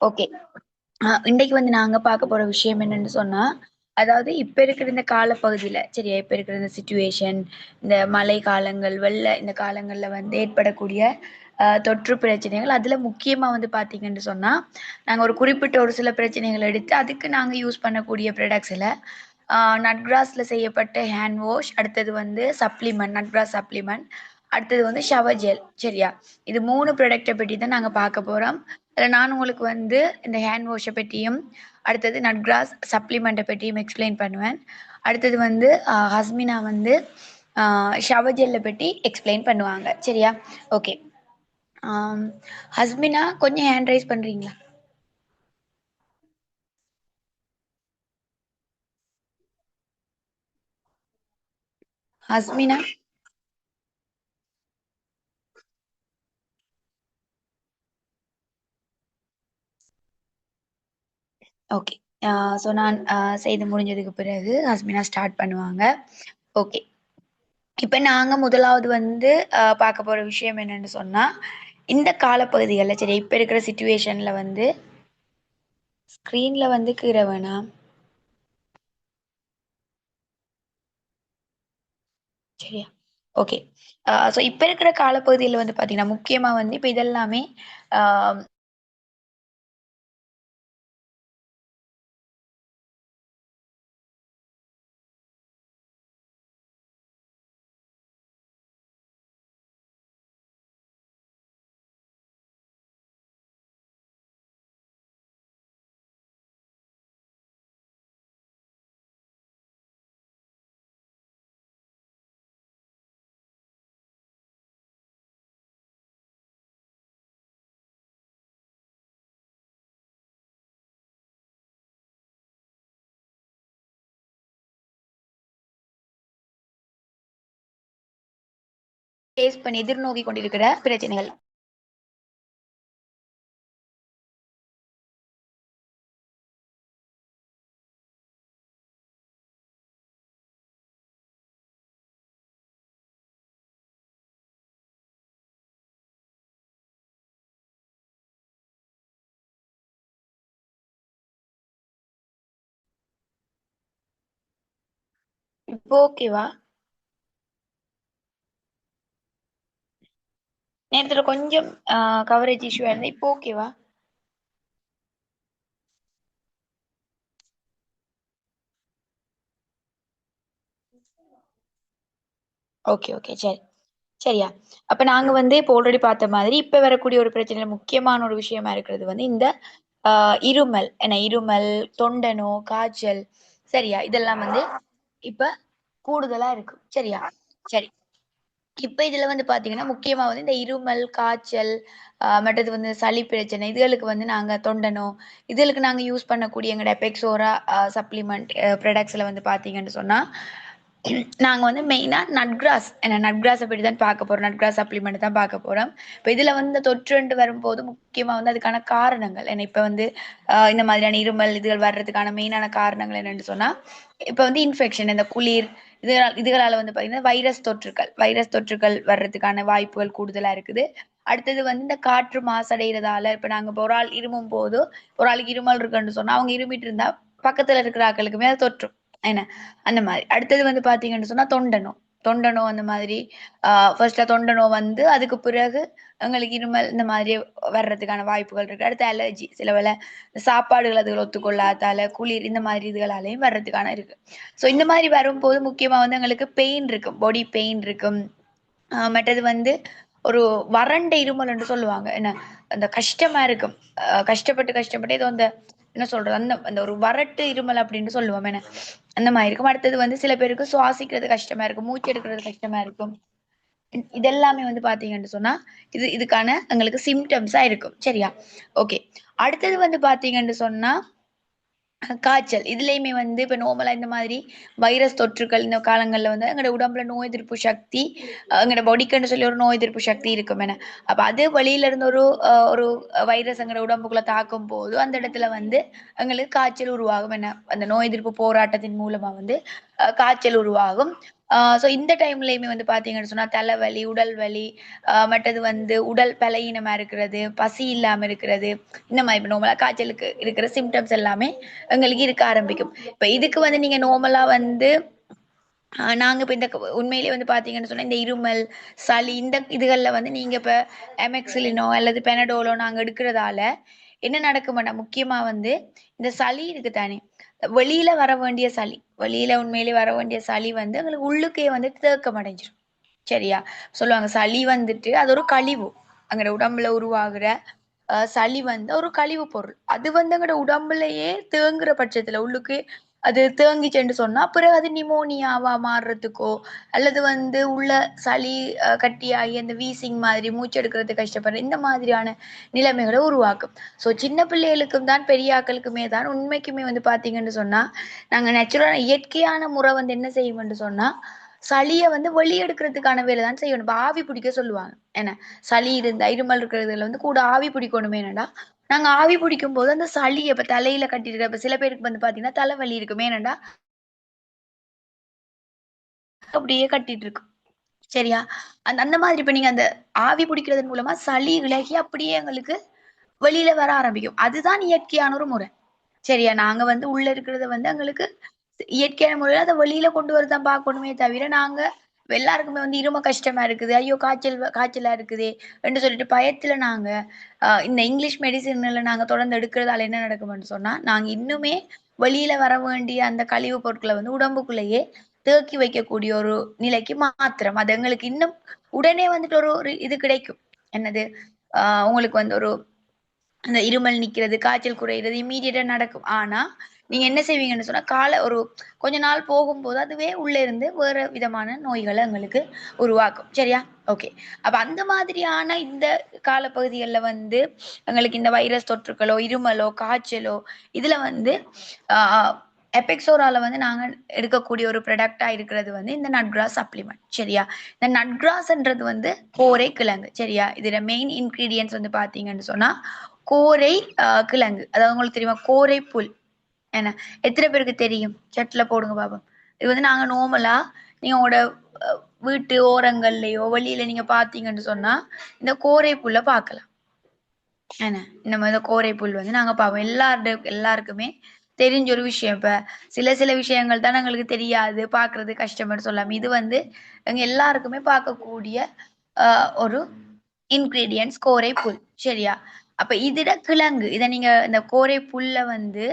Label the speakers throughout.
Speaker 1: Okay. இன்றைக்கு வந்து நாங்க பார்க்க போற விஷயம் என்னன்னு சொன்னா, அதாவது இப்ப இருக்கிற இந்த காலப்பகுதியில சரியா, இப்ப இருக்கிற இந்த சிச்சுவேஷன், இந்த மழை காலங்கள், இந்த காலங்கள்ல வந்து ஏற்படக்கூடிய தொற்று பிரச்சனைகள். அதுல முக்கியமா வந்து பார்த்தீங்கன்னு சொன்னா, நாங்க ஒரு குறிப்பிட்ட ஒரு சில பிரச்சனைகள் எடுத்து, அதுக்கு நாங்க யூஸ் பண்ணக்கூடிய ப்ராடக்ட்ஸ்ல நட்கிராஸ்ல செய்யப்பட்ட ஹேண்ட் வாஷ், அடுத்தது வந்து சப்ளிமெண்ட், நட்கிராஸ் சப்ளிமெண்ட், அடுத்தது வந்து ஷவர் ஜெல் சரியா. இது 3 ப்ராடக்ட்ட பத்தி தான் நாங்க பார்க்க போறோம். அதில் நான் உங்களுக்கு வந்து இந்த ஹேண்ட் வாஷை பற்றியும், அடுத்தது நட்கிராஸ் சப்ளிமெண்ட்டை பற்றியும் எக்ஸ்பிளைன் பண்ணுவேன். அடுத்தது வந்து ஹஸ்மினா வந்து ஷவர் ஜெல்லை பற்றி எக்ஸ்பிளைன் பண்ணுவாங்க சரியா. ஓகே. ஹஸ்மினா கொஞ்சம் ஹேண்ட் ரைஸ் பண்றீங்களா? ஹஸ்மினா. ஓகே. ஸோ நான் செய்து முடிஞ்சதுக்கு பிறகு ஹஸ்மினா ஸ்டார்ட் பண்ணுவாங்க. ஓகே. இப்ப நாங்க முதலாவது வந்து பார்க்க போற விஷயம் என்னன்னு சொன்னா, இந்த காலப்பகுதிகள்ல சரி இப்ப இருக்கிற சிச்சுவேஷன்ல வந்து ஸ்க்ரீன்ல வந்து கீற வேணாம். சரியா? ஓகே. ஸோ இப்ப இருக்கிற காலப்பகுதியில வந்து பார்த்தீங்கன்னா, முக்கியமா வந்து இப்ப இதெல்லாமே ஆ ஃபேஸ் பண்ணி எதிர்நோக்கி கொண்டிருக்கிற பிரச்சனைகள். இப்போ ஓகேவா? நேரத்துல கொஞ்சம் கவரேஜ் இஷ்யூ இருந்தா இப்போ ஓகேவா? Okay, okay. சரி. சரியா? அப்ப நாங்க வந்து இப்போ ஆல்ரெடி பார்த்த மாதிரி, இப்ப வரக்கூடிய ஒரு பிரச்சனையில முக்கியமான ஒரு விஷயமா இருக்கிறது வந்து இந்த அ இருமல். இருமல், தொண்டை நோய், காய்ச்சல் சரியா? இதெல்லாம் வந்து இப்ப கூடுதலா இருக்கு. சரியா? சரி. இப்ப இதுல வந்து பாத்தீங்கன்னா, முக்கியமா வந்து இந்த இருமல், காய்ச்சல், மற்றது வந்து சளி பிரச்சனை, இதுகளுக்கு வந்து நாங்க தொண்டனோ, இதுகளுக்கு நாங்க யூஸ் பண்ணக்கூடிய எங்கட பெக்ஸோரா சப்ளிமெண்ட் ப்ராடக்ட்ஸ்ல வந்து பாத்தீங்கன்னு சொன்னா, நாங்க வந்து மெயினா நட்கிராஸ பத்தி தான் பார்க்க போறோம். நட்கிராஸ் சப்ளிமெண்ட் தான் பார்க்க போறோம். இப்ப இதுல வந்து இந்த தொற்றுண்டு வரும்போது முக்கியமா வந்து அதுக்கான காரணங்கள். இப்ப வந்து இந்த மாதிரியான இருமல் இதுகள் வர்றதுக்கான மெயினான காரணங்கள் என்னன்னு சொன்னா, இப்ப வந்து இன்ஃபெக்ஷன் இந்த குளிர் இதுகளால வந்து பார்த்தீங்கன்னா, வைரஸ் தொற்றுகள் வர்றதுக்கான வாய்ப்புகள் கூடுதலா இருக்குது. அடுத்தது வந்து இந்த காற்று மாசடைறதால, இப்ப நாங்க இப்ப ஒரு ஆள் இருமும்போது, ஒரு ஆளுக்கு இருமல் இருக்குன்னு சொன்னா, அவங்க இருமிட்டு இருந்தா பக்கத்துல இருக்கிற ஆட்களுக்குமே அது தொற்றும். என்ன அந்த மாரி. அடுத்தது வந்து பார்த்தீங்கன்னு சொன்னா, தொண்ட நோய் அந்த மாதிரி ஃபர்ஸ்ட்ல தொண்ட நோய் வந்து, அதுக்கு பிறகு எங்களுக்கு இருமல் இந்த மாதிரி வர்றதுக்கான வாய்ப்புகள் இருக்கு. அடுத்து அலர்ஜி. சில வேளை சாப்பாடுகள் அதுகள் ஒத்துக்கொள்ளாதால, குளிர் இந்த மாதிரி இதுகளாலயும் வர்றதுக்கான இருக்கு. ஸோ இந்த மாதிரி வரும்போது முக்கியமா வந்து எங்களுக்கு பெயின் இருக்கும். பாடி பெயின் இருக்கும். மற்றது வந்து ஒரு வறண்ட இருமல் என்று சொல்லுவாங்க. அந்த கஷ்டமா இருக்கும். கஷ்டப்பட்டு ஏதோ அந்த என்ன சொல்றது? அந்த அந்த ஒரு வறட்டு இருமல் அப்படின்னு சொல்லுவோம். அந்த மாதிரி இருக்கும். அடுத்தது வந்து சில பேருக்கு சுவாசிக்கிறது கஷ்டமா இருக்கும். மூச்சு எடுக்கிறது கஷ்டமா இருக்கும். இதெல்லாமே வந்து பார்த்தீங்கன்னு சொன்னா, இதுக்கான எங்களுக்கு சிம்ப்டம்ஸா இருக்கும். சரியா? ஓகே. அடுத்தது வந்து பார்த்தீங்கன்னு சொன்னா காய்ச்சல். இதுலயுமே வந்து இப்ப நார்மலா இந்த மாதிரி வைரஸ் தொற்றுக்கள் இந்த காலங்கள்ல வந்து எங்களோட உடம்புல நோய் எதிர்ப்பு சக்தி எங்களோட பாடிக்குன்னு சொல்லி ஒரு நோய் எதிர்ப்பு சக்தி இருக்கும் அப்ப அது வெளியில இருந்து ஒரு வைரஸ் எங்களோட உடம்புக்குள்ள தாக்கும் போது அந்த இடத்துல வந்து எங்களுக்கு காய்ச்சல் உருவாகும் அந்த நோய் எதிர்ப்பு போராட்டத்தின் மூலமா வந்து காய்ச்சல் உருவாகும். ஸோ இந்த டைம்லயுமே வந்து பாத்தீங்கன்னு சொன்னா தலைவலி, உடல் வலி, மற்றது வந்து உடல் பலகீனமா இருக்கிறது, பசி இல்லாம இருக்கிறது, இந்த மாதிரி இப்ப நார்மலா காய்ச்சலுக்கு இருக்கிற சிம்டம்ஸ் எல்லாமே எங்களுக்கு இருக்க ஆரம்பிக்கும். இப்ப இதுக்கு வந்து நீங்க நார்மலா வந்து நாங்க இப்ப இந்த உண்மையிலேயே வந்து பாத்தீங்கன்னு சொன்னா இந்த இருமல், சளி இந்த இதுகள்ல வந்து நீங்க இப்ப அமெக்சிலினோ அல்லது பெனடோலோ நாங்க எடுக்கிறதால என்ன நடக்குமாட்டா முக்கியமா வந்து இந்த சளி இருக்கு தானே, வெளியில வர வேண்டிய சளி, வெளியில உண்மையிலேயே வர வேண்டிய சளி வந்து உங்களுக்கு உள்ளுக்கே வந்து தேக்கம் அடைஞ்சிரும். சரியா? சொல்லுவாங்க சளி வந்துட்டு அது ஒரு கழிவு. அங்கட உடம்புல உருவாகுற சளி வந்து ஒரு கழிவு பொருள். அது வந்து எங்கட உடம்புலயே தேங்குற பட்சத்துல உள்ளுக்கு அது தேங்கிச்சுன்னு சொன்னா, பிறகு அது நிமோனியாவா மாறுறதுக்கோ, அல்லது வந்து உள்ள சளி கட்டியாகி அந்த வீசிங் மாதிரி மூச்செடுக்கிறதுக்கு கஷ்டப்படுற இந்த மாதிரியான நிலைமைகளை உருவாக்கும். ஸோ சின்ன பிள்ளைகளுக்கும் தான் பெரிய ஆக்களுக்குமே தான் உண்மைக்குமே வந்து பார்த்தீங்கன்னு சொன்னா, நாங்க நேச்சுரலா இயற்கையான முறை வந்து என்ன செய்வோம்னு சொன்னா, சளிய வந்து வெளியெடுக்கிறதுக்கான வேலை தான் செய்யணும். இப்ப ஆவி பிடிக்க சொல்லுவாங்க. என்ன சளி இருந்தா இருமல் இருக்கிறதுல வந்து கூட ஆவி பிடிக்கணுமே என்னடா, நாங்க ஆவி பிடிக்கும் போது அந்த சளிய இப்ப தலையில கட்டிருக்க இப்ப சில பேருக்கு வந்து பாத்தீங்கன்னா தலைவலி இருக்குமே என்னடா அப்படியே கட்டிட்டு இருக்கு. சரியா? அந்த அந்த மாதிரி இப்ப நீங்க அந்த ஆவி பிடிக்கிறதன் மூலமா சளி விலகி அப்படியே எங்களுக்கு வெளியில வர ஆரம்பிக்கும். அதுதான் இயற்கையான ஒரு முறை. சரியா? நாங்க வந்து உள்ள இருக்கிறத வந்து எங்களுக்கு இயற்கையான முறையில அத வெளியில கொண்டு வரதான் பார்க்கணுமே தவிர, நாங்க எல்லாருக்குமே வந்து இரும கஷ்டமா இருக்குது. ஐயோ! காய்ச்சலா இருக்குதே! என்று சொல்லிட்டு பயத்துல நாங்க இந்த இங்கிலீஷ் மெடிசின்ல நாங்க தொடர்ந்து எடுக்கிறதால என்ன நடக்கும்ன்னு சொன்னா, நாங்க இன்னுமே வெளியில வர வேண்டிய அந்த கழிவு பொருட்கள வந்து உடம்புக்குள்ளேயே தேக்கி வைக்கக்கூடிய ஒரு நிலைக்கு மாத்துறோம். அது எங்களுக்கு இன்னும் உடனே வந்துட்டு ஒரு ஒரு இது கிடைக்கும். என்னது? உங்களுக்கு வந்து ஒரு அந்த இருமல் நிக்கிறது, காய்ச்சல் குறையிறது இம்மீடியட்டா நடக்கும். ஆனா, நீங்க என்ன செய்வீங்கன்னு சொன்னா, ஒரு கொஞ்ச நாள் போகும்போது அதுவே உள்ள இருந்து வேற விதமான நோய்கள எங்களுக்கு உருவாக்கும். சரியா? ஓகே. அப்ப அந்த மாதிரியான இந்த காலப்பகுதிகள்ல வந்து எங்களுக்கு இந்த வைரஸ் தொற்றுக்களோ, இருமலோ, காய்ச்சலோ இதுல வந்து ஆ எபெக்ஸோரால வந்து நாங்க எடுக்கக்கூடிய ஒரு ப்ராடக்ட்டா இருக்கிறது வந்து இந்த நட் கிராஸ் சப்ளிமெண்ட். சரியா? இந்த நட் கிராஸ்ன்றது வந்து கோரை கிழங்கு. சரியா? இதுல மெயின் இன்கிரீடியன்ட்ஸ் வந்து பார்த்தீங்கன்னு சொன்னா, கோரை கிழங்கு. அதாவது உங்களுக்கு தெரியுமா? கோரை புல். என்ன? எத்தன பேருக்கு தெரியும்? சாட்ல போடுங்க பாப்போம். இது வந்து நாங்க நார்மலா நீங்க உங்களோட அ வீட்டு ஓரங்கள்லயோ, வெளியில நீங்க பார்த்தீங்கன்னு சொன்னா, இந்த கோரை புல்ல பார்க்கலாம். என்ன? இந்த மாரி கோரை புல் வந்து நாங்க பார்ப்போம். எல்லாருக்குமே தெரிஞ்ச ஒரு விஷயம். இப்ப சில சில விஷயங்கள் தான் எங்களுக்கு தெரியாது, பார்க்கறது கஷ்டம்னு சொல்லலாம். இது வந்து எங்க எல்லாருக்குமே பார்க்கக்கூடிய அ ஒரு இன்கிரீடியன்ட்ஸ் கோரை புல். சரியா? அப்ப இதிட கிழங்கு. இத நீங்க இந்த கோரை புல்ல வந்து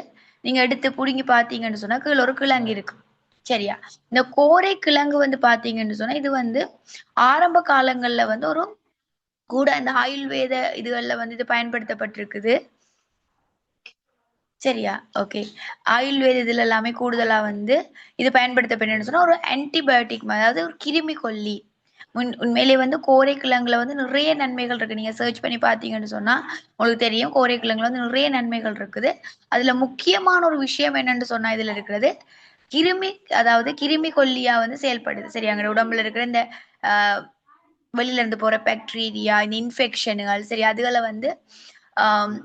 Speaker 1: நீங்க எடுத்து புடுங்கி பார்த்தீங்கன்னு சொன்னா, கீழ ஒரு கிழங்கு இருக்கு. சரியா? இந்த கோரை கிழங்கு வந்து பார்த்தீங்கன்னு சொன்னா, இது வந்து ஆரம்ப காலங்கள்ல வந்து ஒரு கூட இந்த ஆயுர்வேத இதுகள்ல வந்து இது பயன்படுத்தப்பட்டிருக்குது. சரியா? ஓகே. ஆயுர்வேத இதுல எல்லாமே கூடுதலா வந்து இது பயன்படுத்தப்பட்டதுன்னு சொன்னா, ஒரு ஆன்டிபயோட்டிக் அதாவது ஒரு கிருமி கொல்லி. உண்மையிலேயே வந்து கோரைக்கிழங்குல வந்து நிறைய நன்மைகள் இருக்கு. நீங்க சர்ச் பண்ணி பார்த்தீங்கன்னு சொன்னா, உங்களுக்கு தெரியும் கோரைக்கிழங்குல வந்து நிறைய நன்மைகள் இருக்குது. அதுல முக்கியமான ஒரு விஷயம் என்னன்னு சொன்னா இதுல இருக்கிறது, கிருமி அதாவது கிருமி கொல்லியா வந்து செயல்படுது. சரியா? எங்க உடம்புல இருக்கிற இந்த அ வெளியில இருந்து போற பாக்டீரியா, இந்த இன்ஃபெக்ஷன்கள் சரி அதுகள வந்து ஆம்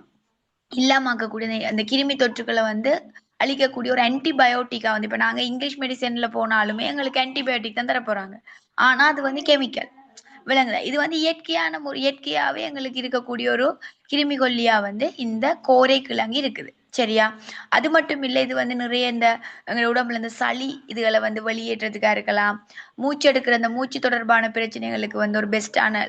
Speaker 1: இல்லாமக்கக்கூடிய அந்த கிருமி தொற்றுக்கள வந்து அழிக்கக்கூடிய ஒரு ஆன்டிபயோட்டிக்கா வந்து இப்ப நாங்க இங்கிலீஷ் மெடிசின்ல போனாலுமே எங்களுக்கு ஆன்டிபயோட்டிக் தான் தரப்போறாங்க. ஆனா அது வந்து கெமிக்கல். விளங்குதா? இது வந்து இயற்கையாவே எங்களுக்கு இருக்கக்கூடிய ஒரு கிருமி கொல்லியா வந்து இந்த கோரை கிழங்கு இருக்குது. சரியா? அது மட்டும் இல்ல, இது வந்து நிறைய இந்த எங்க உடம்புல இந்த சளி இதுகள வந்து வெளியேற்றதுக்கா இருக்கலாம். மூச்செடுக்கிற அந்த மூச்சு தொடர்பான பிரச்சனைகளுக்கு வந்து ஒரு பெஸ்ட்டான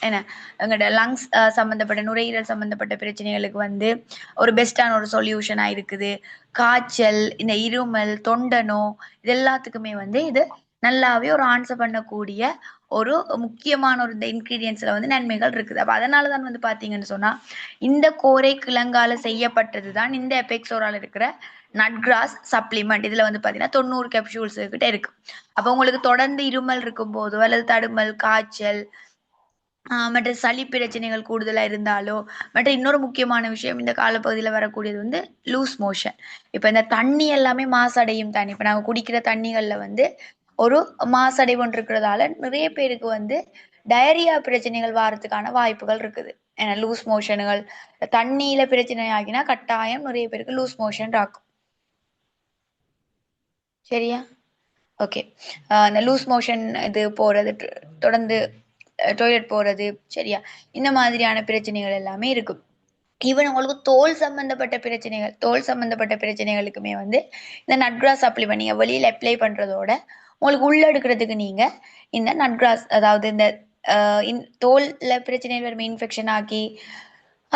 Speaker 1: என்ன எங்களோட லங்ஸ் சம்மந்தப்பட்ட நுரையீரல் சம்மந்தப்பட்ட பிரச்சனைகளுக்கு வந்து ஒரு பெஸ்ட்டான ஒரு சொல்யூஷனா இருக்குது. காய்ச்சல், இந்த இருமல், தொண்டனோ இது எல்லாத்துக்குமே வந்து இது நல்லாவே ஒரு ஆன்சர் பண்ணக்கூடிய ஒரு முக்கியமான ஒரு இந்த இன்கிரீடியன்ட்ஸ்ல வந்து நன்மைகள் இருக்குது. அப்ப அதனால தான் வந்து பார்த்தீங்கன்னு சொன்னா, இந்த கோரை கிழங்கால செய்யப்பட்டது தான் இந்த எபெக்ஸோரால இருக்கிற நட் கிராஸ் சப்ளிமெண்ட். இதுல வந்து பார்த்தீங்கன்னா 90 கேப்சூல்ஸ் கிட்ட இருக்கு. அப்ப உங்களுக்கு தொடர்ந்து இருமல் இருக்கும்போதோ, அல்லது தடுமல், காய்ச்சல் மற்ற சளி பிரச்சனைகள் கூடுதலா இருந்தாலோ, மற்ற இன்னொரு முக்கியமான விஷயம் இந்த காலப்பகுதியில வரக்கூடியது வந்து லூஸ் மோஷன். இப்ப இந்த தண்ணி எல்லாமே மாசடையும் தானே. இப்ப நாங்க குடிக்கிற தண்ணிகள்ல வந்து ஒரு மாசடைவு இருக்கிறதால நிறைய பேருக்கு வந்து டயரியா பிரச்சனைகள் வாரதுக்கான வாய்ப்புகள் இருக்குது. ஏன்னா லூஸ் மோஷன்கள் தண்ணியில பிரச்சனை ஆகினா கட்டாயம் நிறைய பேருக்கு லூஸ் மோஷன் ஆக்கும். சரியா? ஓகே. இந்த லூஸ் மோஷன் இது போறது, தொடர்ந்து டாய்லெட் போறது, சரியா? இந்த மாதிரியான பிரச்சனைகள் எல்லாமே இருக்கும். ஈவன் உங்களுக்கு தோல் சம்பந்தப்பட்ட பிரச்சனைகள், தோல் சம்பந்தப்பட்ட பிரச்சனைகளுக்குமே வந்து இந்த நட்கிராஸ் சப்ளிமெண்ட் நீங்க வெளியில அப்ளை பண்றதோட, உங்களுக்கு உள்ள எடுக்கிறதுக்கு நீங்க இந்த நட்கிராஸ், அதாவது இந்த தோல்ல பிரச்சனைகள் வரும் இன்ஃபெக்ஷன் ஆக்கி,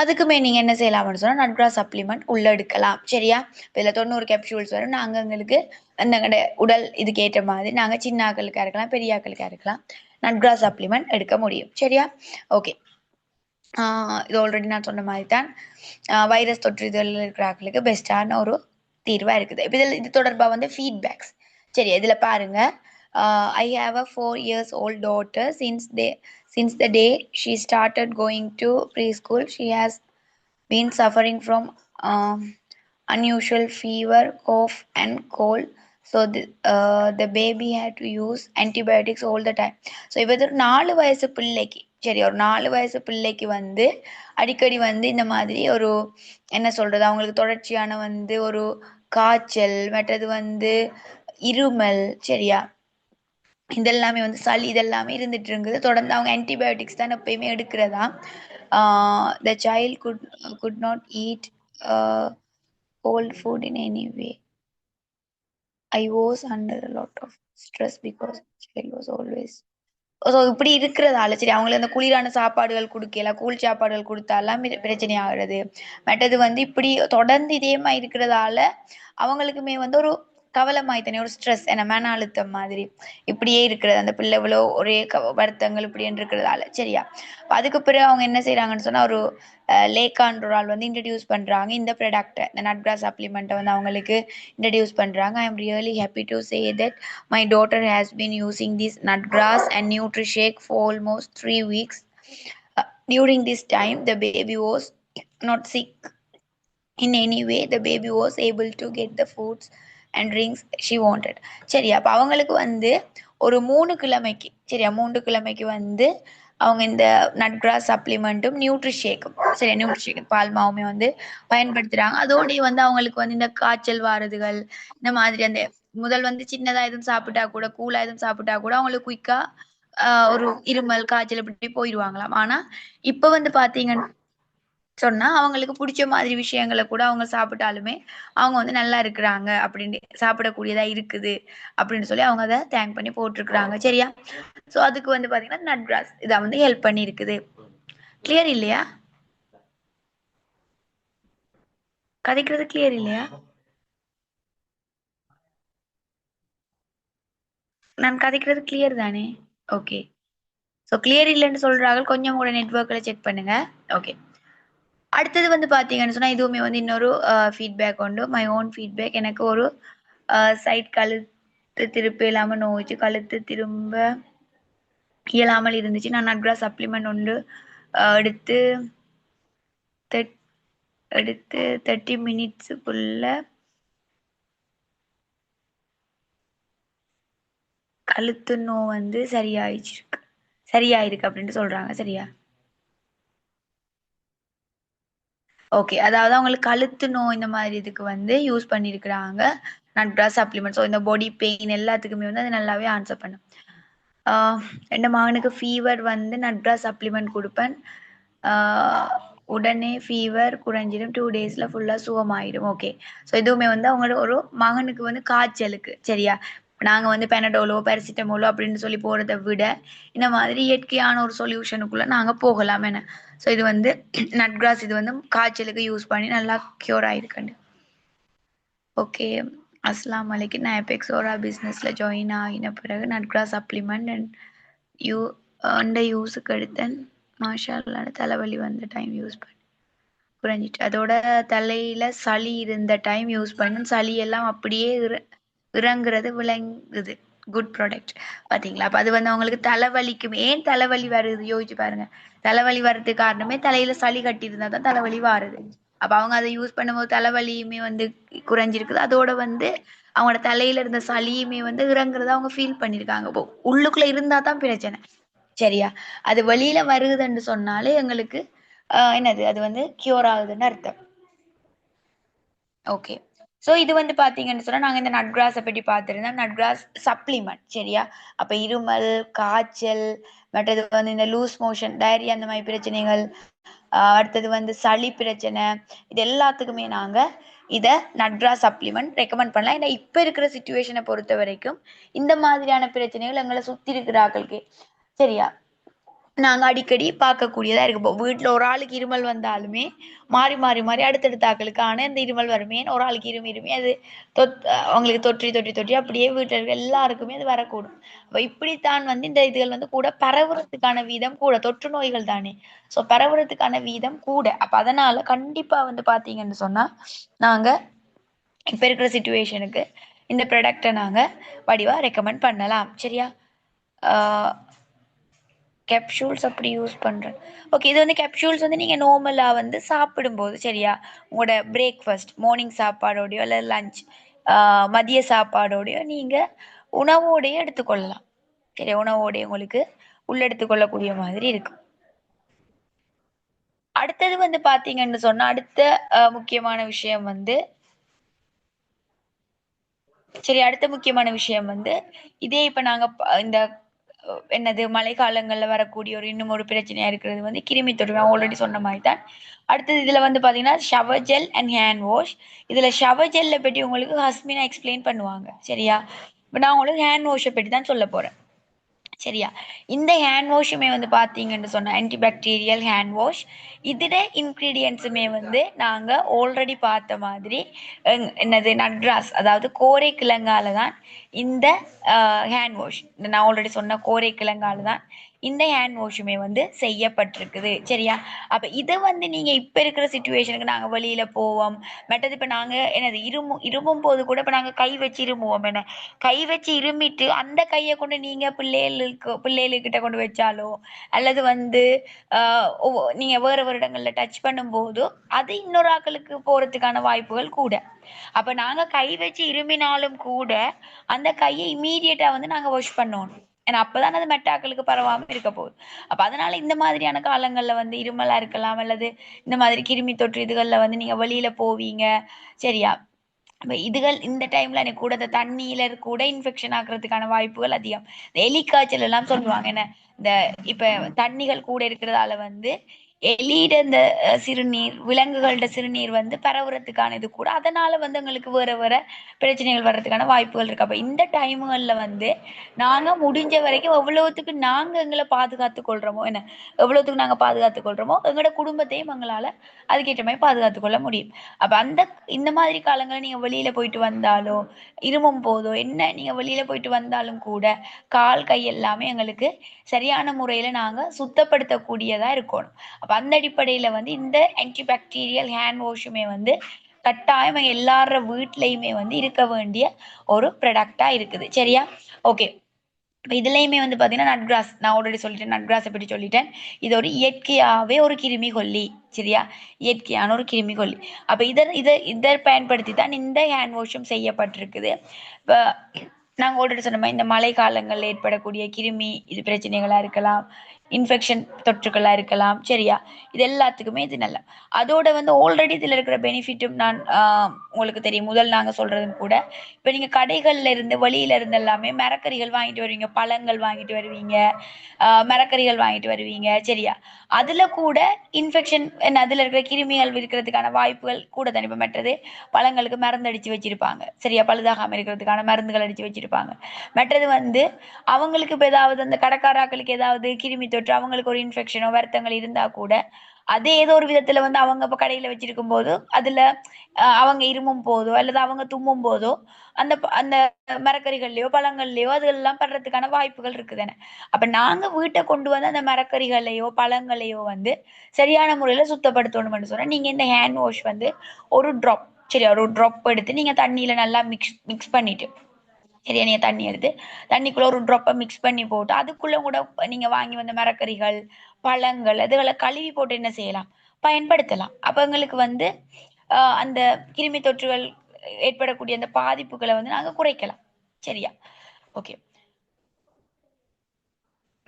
Speaker 1: அதுக்குமே நீங்க என்ன செய்யலாம்னு சொன்னா, நட்கிராஸ் சப்ளிமெண்ட் உள்ள எடுக்கலாம். சரியா? இப்ப இதுல 90 கேப்சூல்ஸ் வரும். நாங்க எங்களுக்கு அந்த உடல் இதுக்கு ஏற்ற மாதிரி நாங்க சின்ன ஆக்களுக்கா இருக்கலாம், பெரிய ஆக்களுக்கா இருக்கலாம். நட்கிராஸ் சப்ளிமெண்ட் எடுக்க முடியும். சரியா? ஓகே. இது ஆல்ரெடி நான் சொன்ன மாதிரி தான் வைரஸ் தொற்று இதழில் இருக்கிற ஆட்களுக்கு பெஸ்ட்டான ஒரு தீர்வா இருக்குது. இப்போ இதில் இது தொடர்பாக வந்து ஃபீட்பேக்ஸ். சரி, இதில் பாருங்க. I have a 4 years old daughter. Since the day she started going to preschool, she has been suffering from unusual fever, cough, and cold. So the baby had to use antibiotics all the time. So இப்போ ஒரு 4 வயசு பிள்ளைக்கு, சரி, ஒரு 4 வயசு பிள்ளைக்கு வந்து அடிக்கடி வந்து இந்த மாதிரி ஒரு என்ன சொல்றது, அவங்களுக்கு தொடர்ச்சியான வந்து ஒரு காய்ச்சல், மற்றது வந்து இருமல், சரியா? இதெல்லாமே வந்து சளி இதெல்லாமே இருந்துட்டு இருக்குது. தொடர்ந்து அவங்க ஆன்டிபயோட்டிக்ஸ் தான் எப்பயுமே எடுக்கிறதா. The child could not eat cold food in any way. I was under a lot of stress because child was always. So இப்படி இருக்கிறதால, சரி, அவங்களுக்கு அந்த குளிரான சாப்பாடுகள் கொடுக்கல, கூழ் சாப்பாடுகள் கொடுத்தாலாம் பிரச்சனை ஆகுறது. மற்றது வந்து இப்படி தொடர்ந்து இதே மாதிரி இருக்கிறதால அவங்களுக்குமே வந்து ஒரு கவலமாய்த்தனே, ஒரு ஸ்ட்ரெஸ், என்ன மன அழுத்தம் மாதிரி இப்படியே இருக்கிறது. அந்த பிள்ளை இவ்வளோ ஒரே வருத்தங்கள் இப்படின்னு இருக்கிறதால, சரியா? அதுக்கு பிறகு அவங்க என்ன செய்யறாங்கன்னு சொன்னா, ஒரு லேக்கான்ற ஒரு ஆள் வந்து இன்ட்ரடியூஸ் பண்றாங்க இந்த ப்ராடக்ட்டை, இந்த நட்கிராஸ் சப்ளிமெண்ட்டை வந்து அவங்களுக்கு introduce பண்றாங்க. I am really happy to say that my daughter has been using this nutgrass and NutriShake for almost 3 weeks. During this time, the baby was not sick in any way. The baby was able to get the foods and drinks she wanted. சரி, அப்ப அவங்களுக்கு வந்து ஒரு 3 கிழமைக்கு, சரியா, 3 கிழமைக்கு வந்து அவங்க இந்த நட்கிராஸ் சப்ளிமெண்ட்டும் நியூட்ரிஷேக்கும், சரி, நியூட்ரிஷேக் பால் மாவுமே வந்து பயன்படுத்துறாங்க. அதோடய வந்து அவங்களுக்கு வந்து இந்த காய்ச்சல் வாரதுகள், இந்த மாதிரி அந்த முதல் வந்து சின்னதா எதுவும் சாப்பிட்டா கூட, கூலா எதுவும் சாப்பிட்டா கூட அவங்களுக்கு குயிக்கா ஒரு இருமல், காய்ச்சல் இப்படி போயிடுவாங்களாம். ஆனா இப்ப வந்து பாத்தீங்கன்னா சொன்னா, அவங்களுக்கு புடிச்ச மாதிரி விஷயங்கள கூட அவங்க சாப்பிட்டாலுமே, அவங்க வந்து நல்லா இருக்கிறாங்க அப்படின்னு, சாப்பிடக்கூடியதா இருக்குது அப்படின்னு சொல்லி அவங்க அத தேங்க் பண்ணி போட்டுருக்காங்க. சரியா? சோ அதுக்கு வந்து பாத்தீங்கன்னா, நட்கிராஸ் இத வந்து ஹெல்ப் பண்ணி இருக்குது. கிளியர் இல்லையா? கதைக்கிறது கிளியர் இல்லையா? நான் கதைக்கிறது கிளியர் தானே? ஓகே. சோ கிளியர் இல்லன்னு சொல்றாங்க. கொஞ்சம் கூட நெட்வொர்க்ல செக் பண்ணுங்க. ஓகே. அடுத்தது வந்து பாத்தீங்கன்னு சொன்னா, இதுவுமே வந்து இன்னொரு ஃபீட்பேக் உண்டு. My own feedback. எனக்கு ஒரு சைட் கழுத்து திருப்ப இல்லாம நோய்ச்சு, கழுத்து திரும்ப இயலாமல் இருந்துச்சு. நான் நட்கிராஸ் சப்ளிமெண்ட் உண்டு எடுத்து தெட் எடுத்து 30 மினிட்ஸுக்குள்ள கழுத்து நோய் வந்து சரியாயிருக்கு அப்படின்ட்டு சொல்றாங்க. சரியா? ஓகே. அதாவது அவங்களுக்கு கழுத்து நோய் இந்த மாதிரி இதுக்கு வந்து யூஸ் பண்ணியிருக்கிறாங்க நட்கிராஸ் சப்ளிமெண்ட். ஸோ இந்த பாடி பெயின் எல்லாத்துக்குமே வந்து அது நல்லாவே ஆன்சர் பண்ணும். என் மகனுக்கு ஃபீவர் வந்து நட்கிராஸ் சப்ளிமெண்ட் கொடுப்பேன். உடனே ஃபீவர் குறைஞ்சிடும். 2 daysல ஃபுல்லாக சுகமாயிடும். ஓகே. ஸோ இதுவுமே வந்து அவங்களோட ஒரு மகனுக்கு வந்து காய்ச்சலுக்கு, சரியா, நாங்கள் வந்து பெனடோலோ பேரசிட்டமோலோ அப்படின்னு சொல்லி போகிறத விட இந்த மாதிரி இயற்கையான ஒரு சொல்யூஷனுக்குள்ளே நாங்கள் போகலாம் என்ன. ஸோ இது வந்து நட்கிராஸ் இது வந்து காய்ச்சலுக்கு யூஸ் பண்ணி நல்லா க்யூர் ஆயிருக்கண்டு. ஓகே. அஸ்லாம் வலைக்கும். நான் எபெக்ஸோரா பிஸ்னஸில் ஜாயின் ஆகின பிறகு நட்கிராஸ் சப்ளிமெண்ட் அண்ட் யூ அந்த யூஸுக்கு எடுத்தேன். மாஷா அல்லாஹ், தலைவலி வந்த டைம் யூஸ் பண்ணி குறைஞ்சிட்டு. அதோட தலையில சளி இருந்த டைம் யூஸ் பண்ண சளி எல்லாம் அப்படியே இறங்குறது விளங்குது. Good product. பாத்தீங்களா? அப்ப அது வந்து அவங்களுக்கு தலைவலிக்கும். ஏன் தலைவலி வருது யோசிச்சு பாருங்க. தலைவலி வர்றதுக்கு காரணமே தலையில சளி கட்டி இருந்தா தான் தலைவலி வாருது. அப்ப அவங்க அதை யூஸ் பண்ணும்போது தலைவலியுமே வந்து குறைஞ்சிருக்குது. அதோட வந்து அவங்களோட தலையில இருந்த சளியுமே வந்து இறங்குறத அவங்க ஃபீல் பண்ணிருக்காங்க. இப்போ உள்ளுக்குள்ள இருந்தா தான் பிரச்சனை. சரியா? அது வெளியில வருகுதுன்னு சொன்னாலே எங்களுக்கு என்னது, அது வந்து கியூர் ஆகுதுன்னு அர்த்தம். ஓகே. ஸோ இது வந்து பாத்தீங்கன்னு சொன்னா நாங்க இந்த நட் கிராஸை பற்றி பார்த்துருந்தோம். நட் கிராஸ் சப்ளிமெண்ட் சரியா. அப்ப இருமல், காய்ச்சல், மற்றது வந்து இந்த லூஸ் மோஷன், டயரியா அந்த மாதிரி பிரச்சனைகள், அடுத்தது வந்து சளி பிரச்சனை, இது எல்லாத்துக்குமே நாங்க இத நட்ரா சப்ளிமெண்ட் ரெக்கமெண்ட் பண்ணலாம். ஏன்னா இப்ப இருக்கிற சுச்சுவேஷனை பொறுத்த வரைக்கும் இந்த மாதிரியான பிரச்சனைகள் எங்களை சுத்தி இருக்கிற ஆட்களுக்கு சரியா நாங்க அடிக்கடி பார்க்கக்கூடியதா இருக்கு. இப்போ வீட்டுல ஒரு ஆளுக்கு இருமல் வந்தாலுமே மாறி மாறி மாறி அடுத்தடுத்த ஆட்களுக்கு ஆனா இந்த இருமல் வருமே, ஒரு ஆளுக்கு இருமி அது அவங்களுக்கு தொற்றி தொற்றி தொற்றி அப்படியே வீட்டுல இருக்க எல்லாருக்குமே அது வரக்கூடும். அப்ப இப்படித்தான் வந்து இந்த இதுகள் வந்து கூட பரவுறதுக்கான வீதம் கூட, தொற்று நோய்கள் தானே. சோ பரவுறதுக்கான வீதம் கூட. அப்ப அதனால கண்டிப்பா வந்து பாத்தீங்கன்னு சொன்னா நாங்க இப்ப இருக்கிற சுச்சுவேஷனுக்கு இந்த ப்ராடக்டை நாங்க வடிவா ரெக்கமெண்ட் பண்ணலாம் சரியா. ஆஹ் கேப்சூல்ஸ் அப்படி யூஸ் பண்றேன். ஓகே, இது வந்து கேப்சூல்ஸ் வந்து நீங்க நார்மலா வந்து சாப்பிடும்போது சரியா, உங்களோட பிரேக்ஃபாஸ்ட் மார்னிங் சாப்பாடோடயோ அல்ல லஞ்ச் மதிய சாப்பாடோடயோ நீங்க உணவோடய எடுத்துக்கொள்ளலாம் சரியா. உணவோடய உங்களுக்கு உள்ள எடுத்துக்கொள்ளக்கூடிய மாதிரி இருக்கு. அடுத்தது வந்து பாத்தீங்கன்னு சொன்னா அடுத்த முக்கியமான விஷயம் வந்து சரி, அடுத்த முக்கியமான விஷயம் வந்து இதே இப்ப நாங்க இந்த என்னது மழை காலங்கள்ல வரக்கூடிய இன்னும் ஒரு பிரச்சனையா இருக்கிறது வந்து கிருமி தொற்று. நான் ஆல்ரெடி சொன்ன மாதிரி தான். அடுத்தது இதுல வந்து பாத்தீங்கன்னா shower gel and hand wash. இதுல ஷவர் ஜெல்ல பற்றி உங்களுக்கு ஹஸ்மினா எக்ஸ்பிளைன் பண்ணுவாங்க சரியா. இப்ப நான் உங்களுக்கு ஹேண்ட் வாஷை பற்றி தான் சொல்ல போறேன் சரியா. இந்த ஹேண்ட் வாஷுமே வந்து பாத்தீங்கன்னு சொன்னா ஆன்டிபாக்டீரியல் ஹேண்ட் வாஷ். இதுல இன்கிரீடியன்ஸுமே வந்து நாங்க ஆல்ரெடி பார்த்த மாதிரி என்னது நட்ராஸ் அதாவது கோரை கிழங்கால தான் இந்த ஹேண்ட் வாஷ், நான் ஆல்ரெடி சொன்ன கோரை கிழங்கால தான் இந்த ஹேண்ட் வாஷுமே வந்து செய்யப்பட்டிருக்குது சரியா. அப்ப இதை வந்து நீங்க இப்ப இருக்கிற சுச்சுவேஷனுக்கு நாங்க வெளியில போவோம் மற்றது இப்ப நாங்க என்னது இருமும் போது கூட இப்ப நாங்க கை வச்சு இருமுவோம். என்ன கை வச்சு இருமிட்டு அந்த கையை கொண்டு நீங்க பிள்ளைகளுக்கிட்ட கொண்டு வச்சாலோ அல்லது வந்து நீங்க வேற வேறு இடங்கள்ல டச் பண்ணும் போது அது இன்னொரு ஆக்களுக்கு போறதுக்கான வாய்ப்புகள் கூட. அப்ப நாங்க கை வச்சு இருமினாலும் கூட அந்த கையை இமீடியட்டா வந்து நாங்க வாஷ் பண்ணணும். ஏன்னா அப்பதான் அது மெட்டாக்களுக்கு பரவாம இருக்க போகுது. அப்ப அதனால இந்த மாதிரியான காலங்கள்ல வந்து இருமலா இருக்கலாம் அல்லது இந்த மாதிரி கிருமி தொற்று இதுகள்ல வந்து நீங்க வெளியில போவீங்க சரியா. இதுகள் இந்த டைம்ல எனக்கு கூட இந்த தண்ணியில கூட இன்ஃபெக்ஷன் ஆகுறதுக்கான வாய்ப்புகள் அதிகம். எலிக்காய்ச்சல் எல்லாம் சொல்லுவாங்க. என்ன இந்த இப்ப தண்ணிகள் கூட இருக்கிறதால வந்து எலியிட இந்த சிறுநீர் விலங்குகளோட சிறுநீர் வந்து பரவுறதுக்கான இது கூட, அதனால வந்து எங்களுக்கு வேற வேற பிரச்சனைகள் வர்றதுக்கான வாய்ப்புகள் இருக்கு. அப்ப இந்த டைமுகள்ல வந்து நாங்க முடிஞ்ச வரைக்கும் எவ்வளவுத்துக்கு நாங்க எங்களை பாதுகாத்து கொள்றோமோ, என்ன எவ்வளவுத்துக்கு நாங்க பாதுகாத்து கொள்றோமோ எங்களோட குடும்பத்தையும் எங்களால அதுக்கேற்ற மாதிரி பாதுகாத்து கொள்ள முடியும். அப்ப இந்த மாதிரி காலங்களில் நீங்க வெளியில போயிட்டு வந்தாலோ இருமும் போதோ என்ன நீங்க வெளியில போயிட்டு வந்தாலும் கூட கால் கை எல்லாமே எங்களுக்கு சரியான முறையில நாங்க சுத்தப்படுத்தக்கூடியதா இருக்கணும். அப்ப அந்த அடிப்படையில வந்து இந்த ஆன்டிபாக்டீரியல் ஹேண்ட் வாஷுமே வந்து கட்டாயம் எல்லார வீட்லயுமே வந்து இருக்க வேண்டிய ஒரு ப்ராடக்டா இருக்குது சரியா. ஓகே, இப்ப இதுலயுமே வந்து பாத்தீங்கன்னா நட்கிராஸ் நான் ஆல்ரெடி சொல்லிட்டேன். நட்கிராஸை பற்றி சொல்லிட்டேன். இது ஒரு இயற்கையாவே ஒரு கிருமி கொல்லி சரியா, இயற்கையான ஒரு கிருமி கொல்லி. அப்ப இதை பயன்படுத்தி தான் இந்த ஹேண்ட் வாஷும் செய்யப்பட்டிருக்குது. இப்ப நாங்க ஆல்ரெடி சொன்ன மாதிரி இந்த மழை காலங்கள்ல ஏற்படக்கூடிய கிருமி இது பிரச்சனைகளா இருக்கலாம், இன்ஃபெக்ஷன் தொற்றுகளா இருக்கலாம் சரியா. இது எல்லாத்துக்குமே இது நல்ல. அதோட வந்து ஆல்ரெடி இதுல இருக்கிற பெனிஃபிட்டும் நான் உங்களுக்கு தெரியும். முதல் நாங்க சொல்றதும் கூட இப்ப நீங்க கடைகள்ல இருந்து வெளியில இருந்து எல்லாமே மரக்கறிகள் வாங்கிட்டு வருவீங்க, பழங்கள் வாங்கிட்டு வருவீங்க, மரக்கறிகள் வாங்கிட்டு வருவீங்க சரியா. அதுல கூட இன்ஃபெக்ஷன் அதுல இருக்கிற கிருமிகள் இருக்கிறதுக்கான வாய்ப்புகள் கூட தானே. இப்ப மற்றது பழங்களுக்கு மருந்து அடிச்சு வச்சிருப்பாங்க சரியா, பழுதாகாம இருக்கிறதுக்கான மருந்துகள் அடிச்சு வச்சிருப்பாங்க. மற்றது வந்து அவங்களுக்கு இப்ப ஏதாவது அந்த கடைக்காராக்களுக்கு ஏதாவது கிருமி தொற்று அவங்களுக்கு ஒரு இன்ஃபெக்ஷனோ வருத்தங்கள் இருந்தா கூட அதே ஏதோ ஒரு விதத்துல வந்து அவங்க இப்ப கடையில வச்சிருக்கும் போது அதுல அவங்க இருமும் போதோ அல்லது அவங்க தும்மும் போதோ அந்த மரக்கறிகள்லயோ பழங்கள்லயோ அதெல்லாம் படுறதுக்கான வாய்ப்புகள் இருக்குதானே. அப்ப நாங்க வீட்டை கொண்டு வந்து அந்த மரக்கறிகளையோ பழங்களையோ வந்து சரியான முறையில சுத்தப்படுத்தணும்னு சொன்னா நீங்க இந்த ஹேண்ட் வாஷ் வந்து ஒரு ட்ராப் சரியா, ஒரு ட்ராப் எடுத்து நீங்க தண்ணியில நல்லா மிக்ஸ் பண்ணிட்டு சரியா, நீங்க தண்ணி எடுத்து தண்ணிக்குள்ள ஒரு ட்ராப்பை மிக்ஸ் பண்ணி போட்டு அதுக்குள்ள கூட நீங்க வாங்கி வந்த மரக்கறிகள் பழங்கள் அதுகளை கழுவி போட்டு என்ன செய்யலாம் பயன்படுத்தலாம். அப்ப எங்களுக்கு வந்து அந்த கிருமி தொற்றுகள் ஏற்படக்கூடிய அந்த பாதிப்புகளை வந்து நாங்க குறைக்கலாம் சரியா. ஓகே,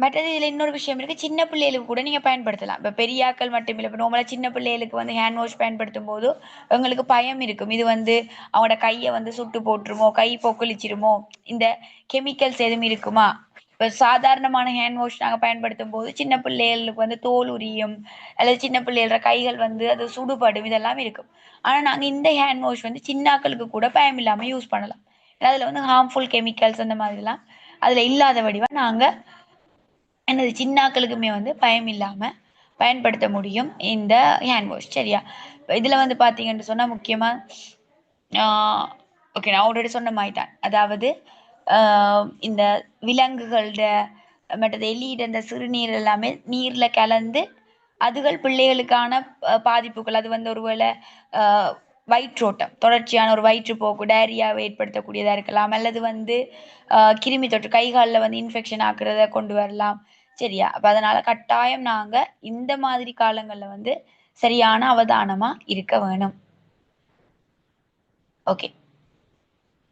Speaker 1: மற்றது இதுல இன்னொரு விஷயம் இருக்கு. சின்ன பிள்ளைகளுக்கு கூட நீங்க பயன்படுத்தலாம். இப்ப பெரியாக்கள் மட்டும் இல்ல. இப்ப நார்மலா சின்ன பிள்ளைகளுக்கு வந்து ஹேண்ட் வாஷ் பயன்படுத்தும் போது எங்களுக்கு பயம் இருக்கும். இது வந்து அவங்களோட கைய வந்து சுட்டு போட்டுருமோ, கை பொக்களிச்சிருமோ, இந்த கெமிக்கல்ஸ் எதுவும் இருக்குமா? இப்ப சாதாரணமான ஹேண்ட் வாஷ் நாங்க பயன்படுத்தும் போது சின்ன பிள்ளைகளுக்கு வந்து தோல் உரியும், அல்லது சின்ன பிள்ளைகளோட கைகள் வந்து அது சுடுபடும், இதெல்லாம் இருக்கும். ஆனா நாங்க இந்த ஹேண்ட் வாஷ் வந்து சின்னாக்களுக்கு கூட பயம் இல்லாம யூஸ் பண்ணலாம். ஏன்னா அதுல வந்து ஹார்ம்ஃபுல் கெமிக்கல்ஸ் அந்த மாதிரிலாம் அதுல இல்லாத வடிவா நாங்க எனது சின்னாக்களுக்குமே வந்து பயம் இல்லாம பயன்படுத்த முடியும் இந்த ஹேண்ட் வாஷ். சரியா? இதுல வந்து பாத்தீங்கன்னு சொன்னா முக்கியமா ஓகே, நான் ஆல்ரெடி சொன்ன மாதிரி தான். அதாவது இந்த விலங்குகளோட மற்றது எலியிட இந்த சிறுநீர் எல்லாமே நீர்ல கலந்து அதுகள் பிள்ளைகளுக்கான பாதிப்புகள், அது வந்து ஒருவேளை வயிற்றோட்டம், தொடர்ச்சியான ஒரு வயிற்றுப்போக்கு, டயரியாவை ஏற்படுத்தக்கூடியதா இருக்கலாம், அல்லது வந்து கிருமி தொற்று, கை காலில் வந்து இன்ஃபெக்ஷன் ஆக்குறத கொண்டு வரலாம். சரியா? அப்ப அதனால கட்டாயம் நாங்க இந்த மாதிரி காலங்கள்ல வந்து சரியான அவதானமா இருக்க வேணும். ஓகே.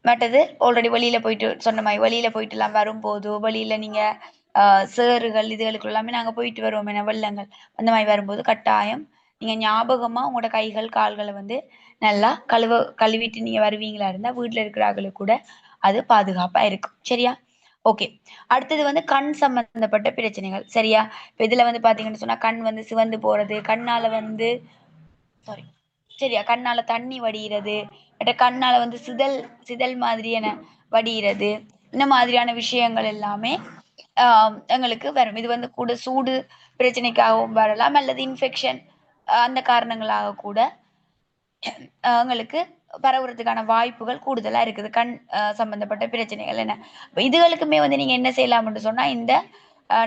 Speaker 1: மற்றது ஆல்ரெடி வெளியில போயிட்டு சொன்ன மாதிரி வெளியில போயிட்டு எல்லாம் வரும்போது வெளியில நீங்க சேறுகள் இதுகளுக்கு எல்லாமே நாங்க போயிட்டு வருவோம் என வெள்ளங்கள் அந்த மாதிரி வரும்போது கட்டாயம் நீங்க ஞாபகமா உங்களோட கைகள் கால்களை வந்து நல்லா கழுவிட்டு நீங்க வருவீங்களா இருந்தா வீட்டுல இருக்கிறார்களுக்கு கூட அது பாதுகாப்பா இருக்கும். சரியா? ஓகே. அடுத்தது வந்து கண் சம்பந்தப்பட்ட பிரச்சனைகள். சரியா? இப்ப இதுல வந்து பாத்தீங்கன்னு சொன்னா கண் வந்து சிவந்து போறது, கண்ணால வந்து சாரி, சரியா, கண்ணால தண்ணி வடிகிறது, கண்ணால வந்து சிதல் சிதல் மாதிரியான வடிகிறது, இந்த மாதிரியான விஷயங்கள் எல்லாமே எங்களுக்கு வரும். இது வந்து கூட சூடு பிரச்சனைக்காகவும் வரலாம், அல்லது இன்ஃபெக்ஷன் அந்த காரணங்களாக கூட எங்களுக்கு பரவுறதுக்கான வாய்ப்புகள் கூடுதலா இருக்குது. கண் சம்பந்தப்பட்ட பிரச்சனைகள் என்ன இதுகளுக்குமே வந்து நீங்க என்ன செய்யலாம்னு சொன்னா இந்த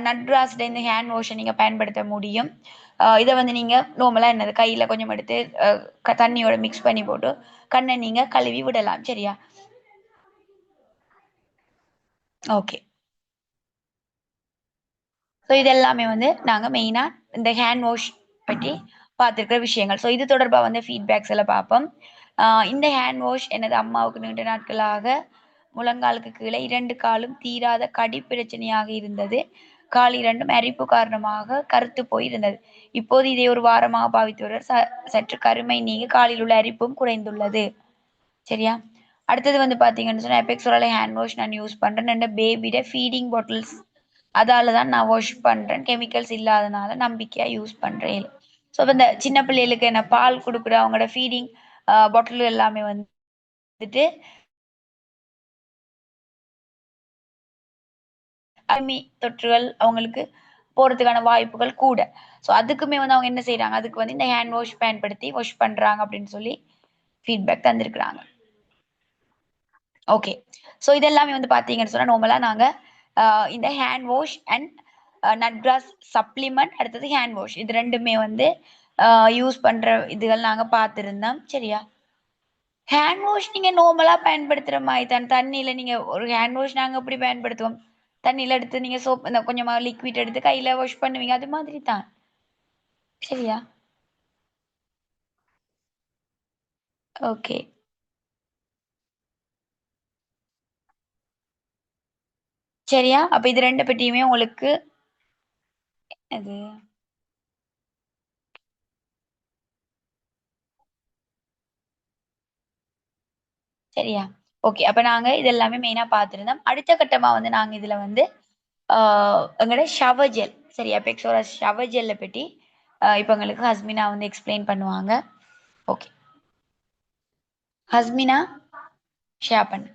Speaker 1: நட்ராஸ்ல இந்த ஹேண்ட் வாஷை நீங்க பயன்படுத்த முடியும். இதை வந்து நீங்க நார்மலா என்னது கையில கொஞ்சம் எடுத்து தண்ணியோட மிக்ஸ் பண்ணி போட்டு கண்ணை நீங்க கழுவி விடலாம். சரியா? ஓகே. ஸோ இது எல்லாமே வந்து நாங்க மெயினா இந்த ஹேண்ட் வாஷ் பற்றி பார்த்துருக்கிற விஷயங்கள். ஸோ இது தொடர்பாக வந்து ஃபீட்பேக்ஸ் எல்லாம் பார்ப்போம். இந்த ஹேண்ட் வாஷ் எனது அம்மாவுக்கு நீண்ட நாட்களாக முழங்காலுக்கு கீழே இரண்டு காலும் தீராத கடி பிரச்சனையாக இருந்தது. கால் இரண்டும் அரிப்பு காரணமாக கருத்து போய் இருந்தது. இப்போது இதை ஒரு வாரமாக பாவித்து வருவர். சற்று கருமை நீங்கி காலில் உள்ள அரிப்பும் குறைந்துள்ளது. சரியா? அடுத்தது வந்து பாத்தீங்கன்னு சொன்னா எபெக்ஸோட ஹேண்ட் வாஷ் நான் யூஸ் பண்றேன். என் பேபியோட ஃபீடிங் பாட்டில்ஸ் அதால தான் நான் வாஷ் பண்றேன். கெமிக்கல்ஸ் இல்லாதனால நம்பிக்கையா யூஸ் பண்றேன். ஸோ இந்த சின்ன பிள்ளைகளுக்கு என்ன பால் கொடுக்குற அவங்களோட ஃபீடிங் பாட்டில் எல்லாமே வந்துட்டு கிருமி தொற்றுகள் அவங்களுக்கு போறதுக்கான வாய்ப்புகள் கூட. ஸோ அதுக்குமே வந்து அவங்க என்ன செய்யறாங்க, அதுக்கு வந்து இந்த ஹேண்ட் வாஷ் பயன்படுத்தி வாஷ் பண்றாங்க அப்படின்னு சொல்லி ஃபீட்பேக் தந்திருக்கிறாங்க. ஓகே. ஸோ இதெல்லாமே வந்து பாத்தீங்கன்னு சொன்னா நார்மலா நாங்க இந்த ஹேண்ட் வாஷ் அண்ட் நட்கிராஸ் சப்ளிமெண்ட், அடுத்தது ஹேண்ட் வாஷ், இது ரெண்டுமே வந்து யூஸ் பண்ற இதுகள் நாங்க பார்த்திருந்தோம். சரியா? ஹேண்ட் வாஷ் நீங்க நார்மலா பயன்படுத்துற மாதிரி தான். தண்ணியில நீங்க ஒரு ஹேண்ட் வாஷ் நாங்க எப்படி பயன்படுத்துவோம், தண்ணியில எடுத்து நீங்க சோப் இந்த கொஞ்சமா லிக்விட் எடுத்து கையில வாஷ் பண்ணுவீங்க, அது மாதிரி தான். சரியா? ஓகே. சரியா? அப்ப இது ரெண்டு பற்றியுமே உங்களுக்கு அது சரியா? ஓகே. அப்ப நாங்க இது எல்லாமே மெயினா பார்த்திருந்தோம். அடுத்த கட்டமா வந்து நாங்க இதுல வந்து எங்களோட ஷவர் ஜெல், சரியா, பெக்ஸோட ஷவர் ஜெல்லை பற்றி இப்போ எங்களுக்கு ஹஸ்மினா வந்து எக்ஸ்பிளைன் பண்ணுவாங்க. ஓகே, ஹஸ்மினா ஷேர் பண்ணு.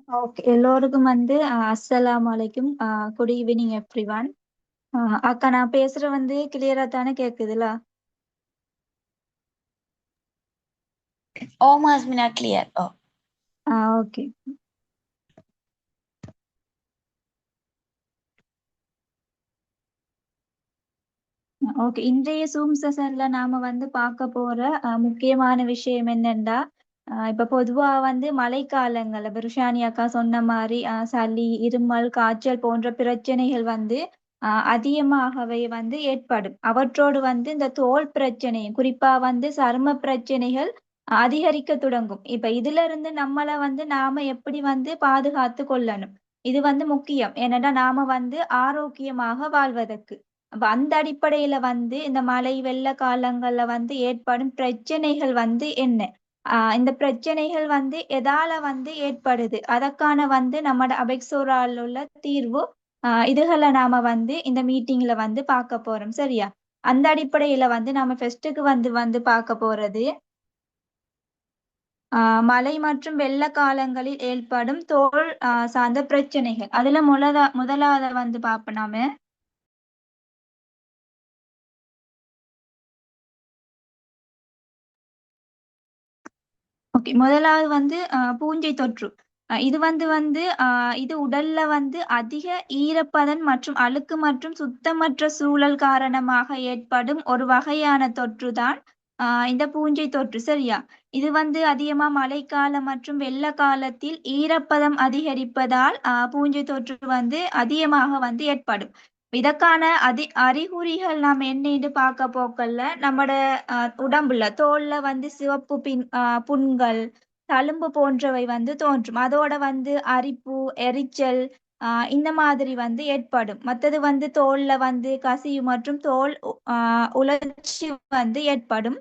Speaker 2: ஓகே, எல்லோருக்கும் வந்து அஸ்ஸலாமு அலைக்கும். Good evening everyone. அக்கா, நான் பேசுற வந்து கிளியரா தானே கேக்குதுல?
Speaker 1: ஓம் ஹஸ்மினா கிளியர். ஓ
Speaker 2: ஓகே. ஓகே, இன்றைய ஜூம் செஷன்ல நாம வந்து பார்க்க போற முக்கியமான விஷயம் என்னன்னா, இப்ப பொதுவா வந்து மழைக்காலங்கள்ல பிருஷானி அக்கா சொன்ன மாதிரி சளி, இருமல், காய்ச்சல் போன்ற பிரச்சனைகள் வந்து அதிகமாகவே வந்து ஏற்படும். அவற்றோடு வந்து இந்த தோல் பிரச்சனை, குறிப்பா வந்து சரும பிரச்சனைகள் அதிகரிக்க தொடங்கும். இப்ப இதுல இருந்து நம்மளை வந்து நாம எப்படி வந்து பாதுகாத்து கொள்ளணும், இது வந்து முக்கியம். ஏன்னா நாம வந்து ஆரோக்கியமாக வாழ்வதற்கு. அப்ப அந்த அடிப்படையில வந்து இந்த மழை வெள்ள காலங்கள்ல வந்து ஏற்படும் பிரச்சனைகள் வந்து என்ன, இந்த பிரச்சனைகள் வந்து எதால வந்து ஏற்படுது, அதற்கான வந்து நம்மட அபெக்சோரால் உள்ள தீர்வு, இதுகளை நாம வந்து இந்த மீட்டிங்ல வந்து பார்க்க போறோம். சரியா? அந்த அடிப்படையில வந்து நாம ஃபெஸ்ட்டுக்கு வந்து வந்து பார்க்க போறது மழை மற்றும் வெள்ள காலங்களில் ஏற்படும் தோல் சார்ந்த பிரச்சனைகள். அதுல முதலாவது வந்து பார்ப்போம் நாம. ஓகே, முதலாவது வந்து பூஞ்சை தொற்று. இது இது உடல்ல வந்து அதிக ஈரப்பதன் மற்றும் அழுக்கு மற்றும் சுத்தமற்ற சூழல் காரணமாக ஏற்படும் ஒரு வகையான தொற்று தான் இந்த பூஞ்சை தொற்று. சரியா? இது வந்து அதிகமா மழைக்காலம் மற்றும் வெள்ள காலத்தில் ஈரப்பதம் அதிகரிப்பதால் பூஞ்சை தொற்று வந்து அதிகமாக வந்து ஏற்படும். இதற்கான அறிகுறிகள் நாம் என்னன்னு பார்க்க போக்கல்ல, நம்மட உடம்புல தோல்ல வந்து சிவப்பு புண்கள், தழும்பு போன்றவை வந்து தோன்றும். அதோட வந்து அரிப்பு, எரிச்சல் இந்த மாதிரி வந்து ஏற்படும். மற்றது வந்து தோல்ல வந்து கசிவு மற்றும் தோல் உலர்ச்சி வந்து ஏற்படும்.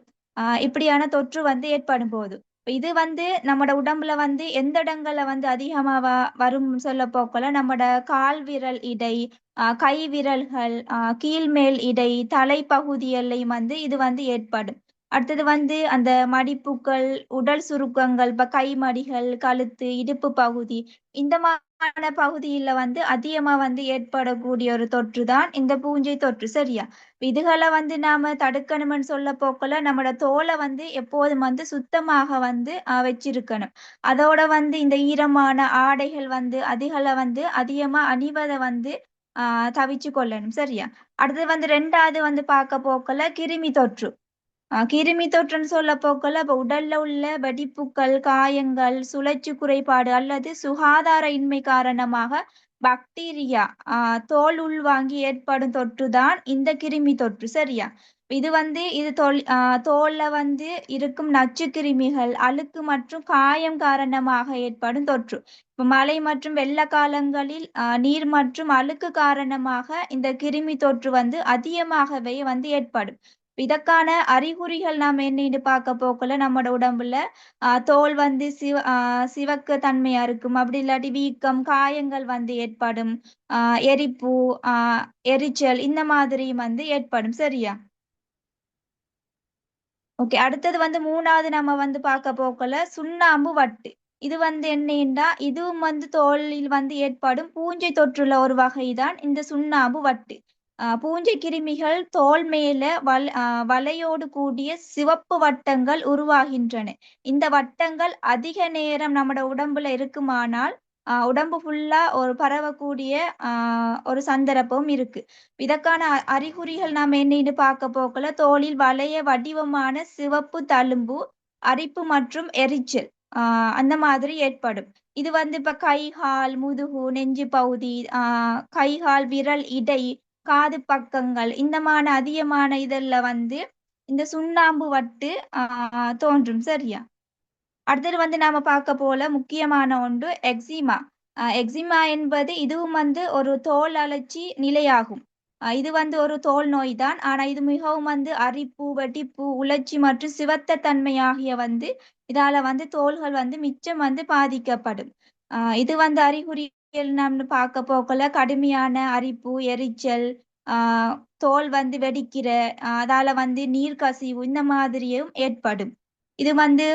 Speaker 2: இப்படியான தொற்று வந்து ஏற்படும் போது இது வந்து நம்மட உடம்புல வந்து எந்த இடங்கள்ல வந்து அதிகமா வரும் சொல்ல போக்கல, நம்மட கால் விரல் இடை, கை விரல்கள், கீழ்மேல் இடை, தலைப்பகுதிகளையும் வந்து இது வந்து ஏற்படும். அடுத்தது வந்து அந்த மடிப்புகள், உடல் சுருக்கங்கள், இப்ப கை மடிகள், கழுத்து, இடுப்பு பகுதி, இந்த மாதிரியான பகுதியில வந்து அதிகமா வந்து ஏற்படக்கூடிய ஒரு தொற்று தான் இந்த பூஞ்சை தொற்று. சரியா? இதுகளை வந்து நாம தடுக்கணும்னு சொல்ல போக்கல, நம்மளோட தோலை வந்து எப்போதும் வந்து சுத்தமாக வந்து வச்சிருக்கணும். அதோட வந்து இந்த ஈரமான ஆடைகள் வந்து அதிகளை வந்து அதிகமா அணிவதை வந்து தவிச்சு கொள்ளணும். சரியா? அடுத்தது வந்து ரெண்டாவது வந்து பார்க்க போக்கல கிருமி தொற்று. கிருமி தொற்றுன்னு சொல்ல போக்கல, அப்ப உடல்ல உள்ள வெடிப்புகள், காயங்கள், சுழற்சி குறைபாடு அல்லது சுகாதார இன்மை காரணமாக பாக்டீரியா தோல் உள்வாங்கி ஏற்படும் தொற்று தான் இந்த கிருமி தொற்று. சரியா? இது வந்து இது தோல்ல வந்து இருக்கும் நச்சு கிருமிகள், அழுக்கு மற்றும் காயம் காரணமாக ஏற்படும் தொற்று. இப்ப மழை மற்றும் வெள்ள காலங்களில் நீர் மற்றும் அழுக்கு காரணமாக இந்த கிருமி தொற்று வந்து அதிகமாகவே வந்து ஏற்படும். இதற்கான அறிகுறிகள் நாம் என்னன்னு பார்க்க போக்குள்ள, நம்மட உடம்புல தோல் வந்து சிவக்க தன்மையா இருக்கும். அப்படி இல்லாட்டி வீக்கம், காயங்கள் வந்து ஏற்படும். எரிப்பு, எரிச்சல் இந்த மாதிரி வந்து ஏற்படும். சரியா? ஓகே, அடுத்தது வந்து மூணாவது நம்ம வந்து பார்க்க போக்கல சுண்ணாம்பு வட்டு. இது வந்து என்னன்னா, இதுவும் வந்து தோலில் வந்து ஏற்படும் பூஞ்சை தொற்றுள்ள ஒரு வகைதான் இந்த சுண்ணாம்பு வட்டு. பூஞ்சை கிருமிகள் தோல் மேல வலையோடு கூடிய சிவப்பு வட்டங்கள் உருவாகின்றன. இந்த வட்டங்கள் அதிக நேரம் நம்மட உடம்புல இருக்குமானால் உடம்பு ஃபுல்லா ஒரு பரவக்கூடிய ஒரு சந்தர்ப்பம் இருக்கு. இதற்கான அறிகுறிகள் நாம் என்னன்னு பார்க்க போக்கல, தோலில் வளைய வடிவமான சிவப்பு தழும்பு, அரிப்பு மற்றும் எரிச்சல் அந்த மாதிரி ஏற்படும். இது வந்து இப்ப கை கால், முதுகு, நெஞ்சு பகுதி, கை கால் விரல் இடை, காது பக்கங்கள் இந்த மாதிரி அதிகமான இதெல்லாம் வந்து இந்த சுண்ணாம்பு வட்டு தோன்றும். சரியா? அடுத்தது வந்து நாம பார்க்க போல முக்கியமான ஒன்று எக்ஸிமா. எக்ஸிமா என்பது இதுவும் வந்து ஒரு தோல் அழற்சி நிலையாகும். இது வந்து ஒரு தோல் நோய் தான். ஆனா இது மிகவும் வந்து அரிப்பு, வெடிப்பு, உலர்ச்சி மற்றும் சிவத்த தன்மை ஆகிய வந்து இதால வந்து தோள்கள் வந்து மிச்சம் வந்து பாதிக்கப்படும். இது வந்து அறிகுறிகள் நம்ம பார்க்க போக்கல கடுமையான அரிப்பு, எரிச்சல், ஆஹ் தோல் வந்து வெடிக்கிற, அதால வந்து நீர் கசிவு இந்த மாதிரியும் ஏற்படும். இது வந்து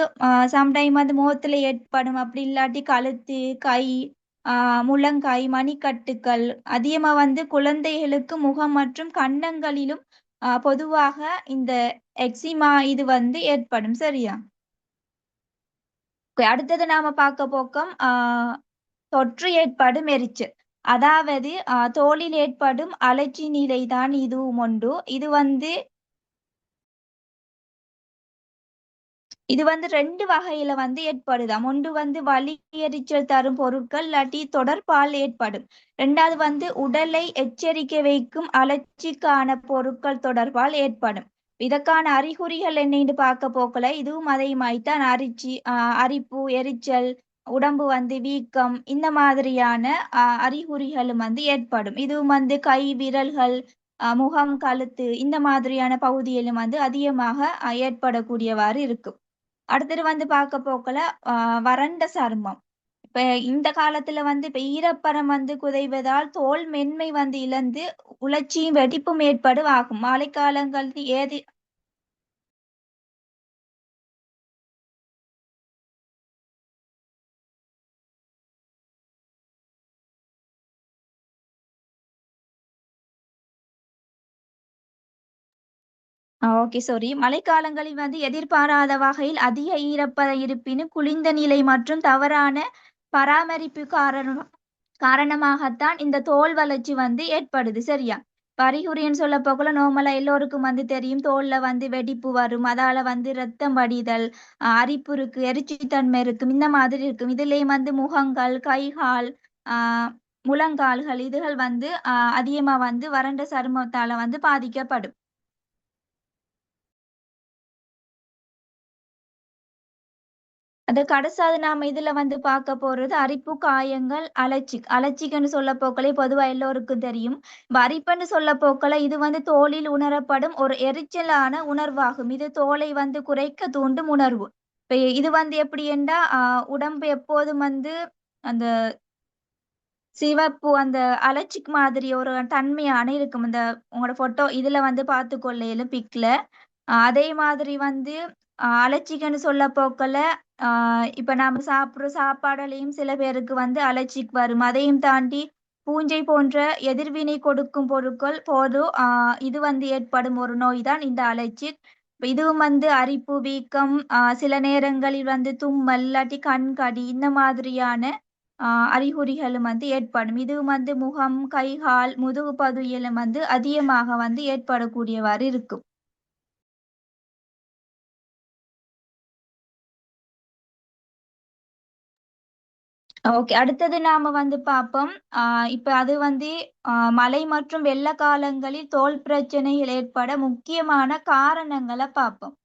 Speaker 2: சம்டைம் வந்து முகத்துல ஏற்படும். அப்படி இல்லாட்டி கழுத்து, கை, முழங்கை, மணிக்கட்டுகள், அதிகமா வந்து குழந்தைகளுக்கு முகம் மற்றும் கன்னங்களிலும் பொதுவாக இந்த எக்ஸிமா இது வந்து ஏற்படும். சரியா? அடுத்தது நாம பார்க்க போக்கம் தொற்று ஏற்படும் எரிச்சல். அதாவது தோலில் ஏற்படும் அழற்சி நிலைதான் இதுவும் ஒன்று. இது வந்து ரெண்டு வகையில வந்து ஏற்படுதாம். ஒன்று வந்து வலி எரிச்சல் தரும் பொருட்கள் இல்லாட்டி தொடர்பால் ஏற்படும். ரெண்டாவது வந்து உடலை எச்சரிக்கை வைக்கும் அழற்சிக்கான பொருட்கள் தொடர்பால் ஏற்படும். இதற்கான அறிகுறிகள் என்னன்னு பார்க்க போக்கல இதுவும் அதே மாதிரிதான் அரிப்பு, எரிச்சல், உடம்பு வந்து வீக்கம், இந்த மாதிரியான அறிகுறிகளும் வந்து ஏற்படும். இதுவும் வந்து கை விரல்கள், முகம், கழுத்து இந்த மாதிரியான பகுதியிலும் வந்து அதிகமாக ஏற்படக்கூடியவாறு இருக்கும். அடுத்தது வந்து பார்க்க போக்கல வறண்ட சருமம். இப்ப இந்த காலத்துல வந்து இப்ப ஈரப்பதம் வந்து குறைவதால் தோல் மென்மை வந்து இழந்து உளைச்சியும் வெடிப்பும் ஏற்படும். மழைக்காலங்களில் ஏது. Okay, sorry. மழைக்காலங்களில் வந்து எதிர்பாராத வகையில் அதிக ஈரப்பதம் இருப்பினும் குளிர்ந்த நிலை மற்றும் தவறான பராமரிப்பு காரணமாகத்தான் இந்த தோல் வளர்ச்சி வந்து ஏற்படுது. சரியா? அறிகுறின்னு சொல்ல போக்குள்ள நார்மலா எல்லோருக்கும் வந்து தெரியும். தோல்ல வந்து வெடிப்பு வரும், அதால வந்து ரத்தம் வடிதல், அரிப்பு இருக்கு, எரிச்சித்தன்மை இருக்கும், இந்த மாதிரி இருக்கும். இதுலயும் வந்து முகங்கள், கைகால், ஆஹ் முழங்கால்கள் இதுகள் வந்து அதிகமா வந்து வறண்ட சருமத்தால வந்து பாதிக்கப்படும். அது கடைசாவது நாம இதுல வந்து பார்க்க போறது அரிப்பு, காயங்கள், அலர்ஜிக்னு சொல்ல போக்களே பொதுவா எல்லோருக்கும் தெரியும். இப்ப அரிப்புன்னு சொல்ல போக்கள இது வந்து தோலில் உணரப்படும் ஒரு எரிச்சலான உணர்வாகும். இது தோலை வந்து குறைக்க தூண்டும் உணர்வு. இப்ப இது வந்து எப்படி என்றா உடம்பு எப்போதும் வந்து அந்த சிவப்பு அந்த அலர்ஜிக் மாதிரி ஒரு தன்மையான இருக்கும். இந்த உங்களோட போட்டோ இதுல வந்து பார்த்து கொள்ளையிலும் பிக்ல. அதே மாதிரி வந்து அலர்ஜிக்னு சொல்ல போக்கல இப்ப நாம சாப்பிடுற சாப்பாடுலையும் சில பேருக்கு வந்து அலர்ஜிக் வரும். அதையும் தாண்டி பூஞ்சை போன்ற எதிர்வினை கொடுக்கும் பொருட்கள் இது வந்து ஏற்படும் ஒரு நோய் தான் இந்த அலர்ஜிக். இதுவும் வந்து அரிப்பு, வீக்கம், சில நேரங்களில் வந்து தும்மல் இல்லாட்டி கண்கடி இந்த மாதிரியான அறிகுறிகளும் வந்து ஏற்படும். இதுவும் வந்து முகம், கை, கால், முதுகு பகுதியிலும் வந்து அதிகமாக வந்து ஏற்படக்கூடியவாறு இருக்கும். ஓகே, அடுத்தது நாம வந்து பார்ப்போம். இப்ப அது வந்து மழை மற்றும் வெள்ள காலங்களில் தோல் பிரச்சனைகள் ஏற்பட முக்கியமான காரணங்களை பார்ப்போம்.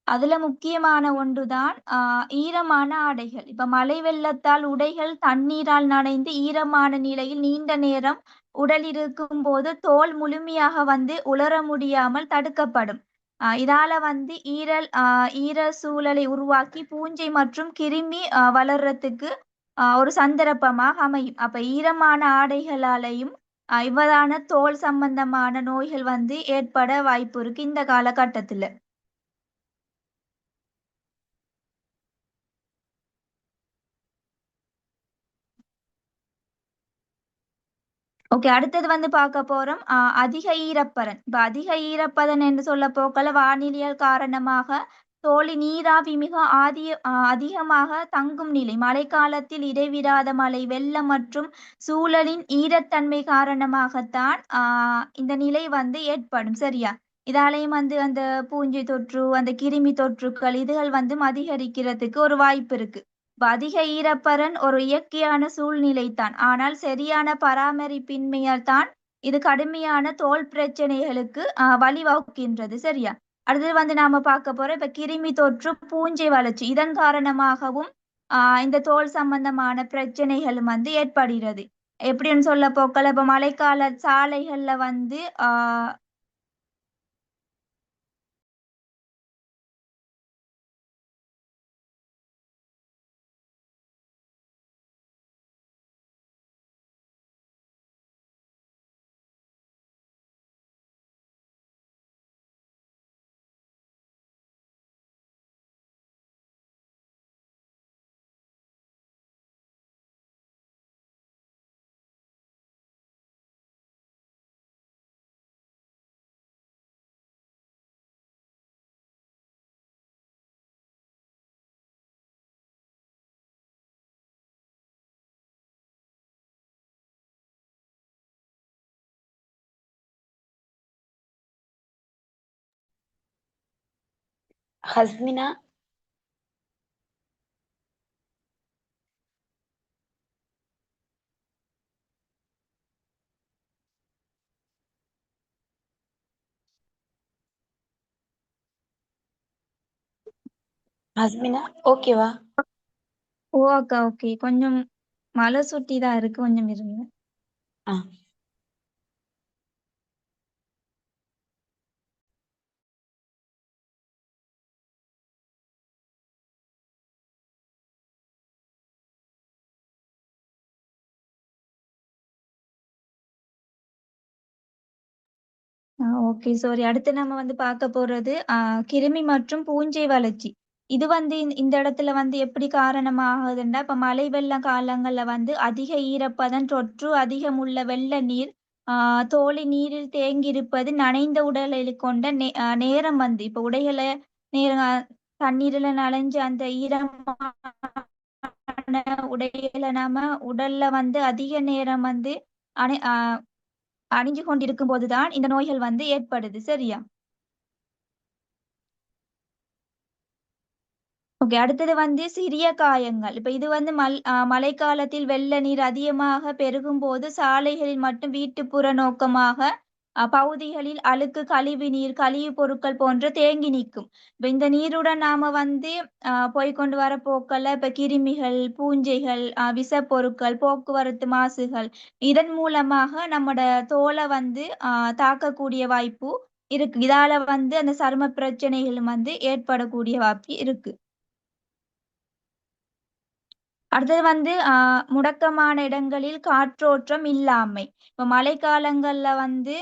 Speaker 2: அதுல முக்கியமான ஒன்றுதான் ஈரமான ஆடைகள். இப்ப மழை வெள்ளத்தால் உடைகள் தண்ணீரால் நனைந்து ஈரமான நிலையில் நீண்ட நேரம் உடல் இருக்கும் போது தோல் முழுமையாக வந்து உலர முடியாமல் தடுக்கப்படும். இதால வந்து ஈர சூழலை உருவாக்கி பூஞ்சை மற்றும் கிருமி வளர்றதுக்கு ஒரு சந்தர்ப்பமாக அமையும். அப்ப ஈரமான ஆடைகளாலையும் இவ்வாறான தோல் சம்பந்தமான நோய்கள் வந்து ஏற்பட வாய்ப்பு இருக்கு இந்த காலகட்டத்துல. ஓகே, அடுத்தது வந்து பார்க்க போறோம் அதிக ஈரப்பதன். இப்ப அதிக ஈரப்பதன் என்று சொல்ல போக்கல வானிலையால் காரணமாக தோலின் நீராவி மிக அதிகமாக தங்கும் நிலை, மழைக்காலத்தில் இடைவிடாத மழை, வெள்ளம் மற்றும் சூழலின் ஈரத்தன்மை காரணமாகத்தான் இந்த நிலை வந்து ஏற்படும். சரியா? இதாலையும் வந்து அந்த பூஞ்சை தொற்று, அந்த கிருமி தொற்றுக்கள் இதுகள் வந்து அதிகரிக்கிறதுக்கு ஒரு வாய்ப்பு இருக்கு. அதிக ஈரப்பதன் ஒரு இயற்கையான சூழ்நிலைதான். ஆனால் சரியான பராமரிப்பின்மையால் தான் இது கடுமையான தோல் பிரச்சனைகளுக்கு வழிவகுக்கின்றது. சரியா? அடுத்தது வந்து நாம பார்க்க போறோம் இப்ப கிருமி தொற்று, பூஞ்சை வளர்ச்சி இதன் காரணமாகவும் இந்த தோல் சம்பந்தமான பிரச்சனைகளும் வந்து ஏற்படுகிறது. எப்படின்னு சொல்ல போக்கல இப்ப மழைக்கால சாலைகள்ல வந்து
Speaker 1: ஹஸ்மினா. ஹஸ்மினா ஓகேவா?
Speaker 2: ஓ அக்கா, ஓகே. கொஞ்சம் மழை சுட்டி தான் இருக்கு, கொஞ்சம் இருங்க.
Speaker 1: ஆ
Speaker 2: ஓகே, சாரி. அடுத்து நம்ம வந்து பார்க்க போறது கிருமி மற்றும் பூஞ்சை வளர்ச்சி. இது வந்து இந்த இடத்துல வந்து எப்படி காரணமாகுதுன்னா, இப்ப மழை வெள்ள காலங்கள்ல வந்து அதிக ஈரப்பதம், தொற்று அதிகம் உள்ள வெள்ள நீர், தோலி நீரில் தேங்கி இருப்பது, நனைந்த உடலில் கொண்ட நேரம் வந்து இப்ப உடைகளை நேரம் தண்ணீர்ல நனைஞ்சு அந்த ஈரமான உடையில நாம உடல்ல வந்து அதிக நேரம் வந்து அணி அணிஞ்சு கொண்டிருக்கும் போதுதான் இந்த நோய்கள் வந்து ஏற்படுது. சரியா? ஓகே, அடுத்தது வந்து சிறிய காயங்கள். இப்ப இது வந்து மழைக்காலத்தில் வெள்ள நீர் அதிகமாக பெருகும் போது சாலைகளில் மற்றும் வீட்டுப்புற நோக்கமாக பகுதிகளில் அழுக்கு, கழிவு நீர், கழிவு பொருட்கள் போன்ற தேங்கி நிற்கும். இப்ப இந்த நீருடன் நாம வந்து போய்கொண்டு வர போக்கல இப்ப கிருமிகள், பூஞ்சைகள், விஷப்பொருட்கள், போக்குவரத்து மாசுகள், இதன் மூலமாக நம்மட தோலை வந்து தாக்கக்கூடிய வாய்ப்பு இருக்கு. இதால வந்து அந்த சரும பிரச்சனைகளும் வந்து ஏற்படக்கூடிய வாய்ப்பு இருக்கு. அடுத்தது வந்து முடக்கமான இடங்களில் காற்றோட்டம் இல்லாமை. இப்ப மழைக்காலங்கள்ல வந்து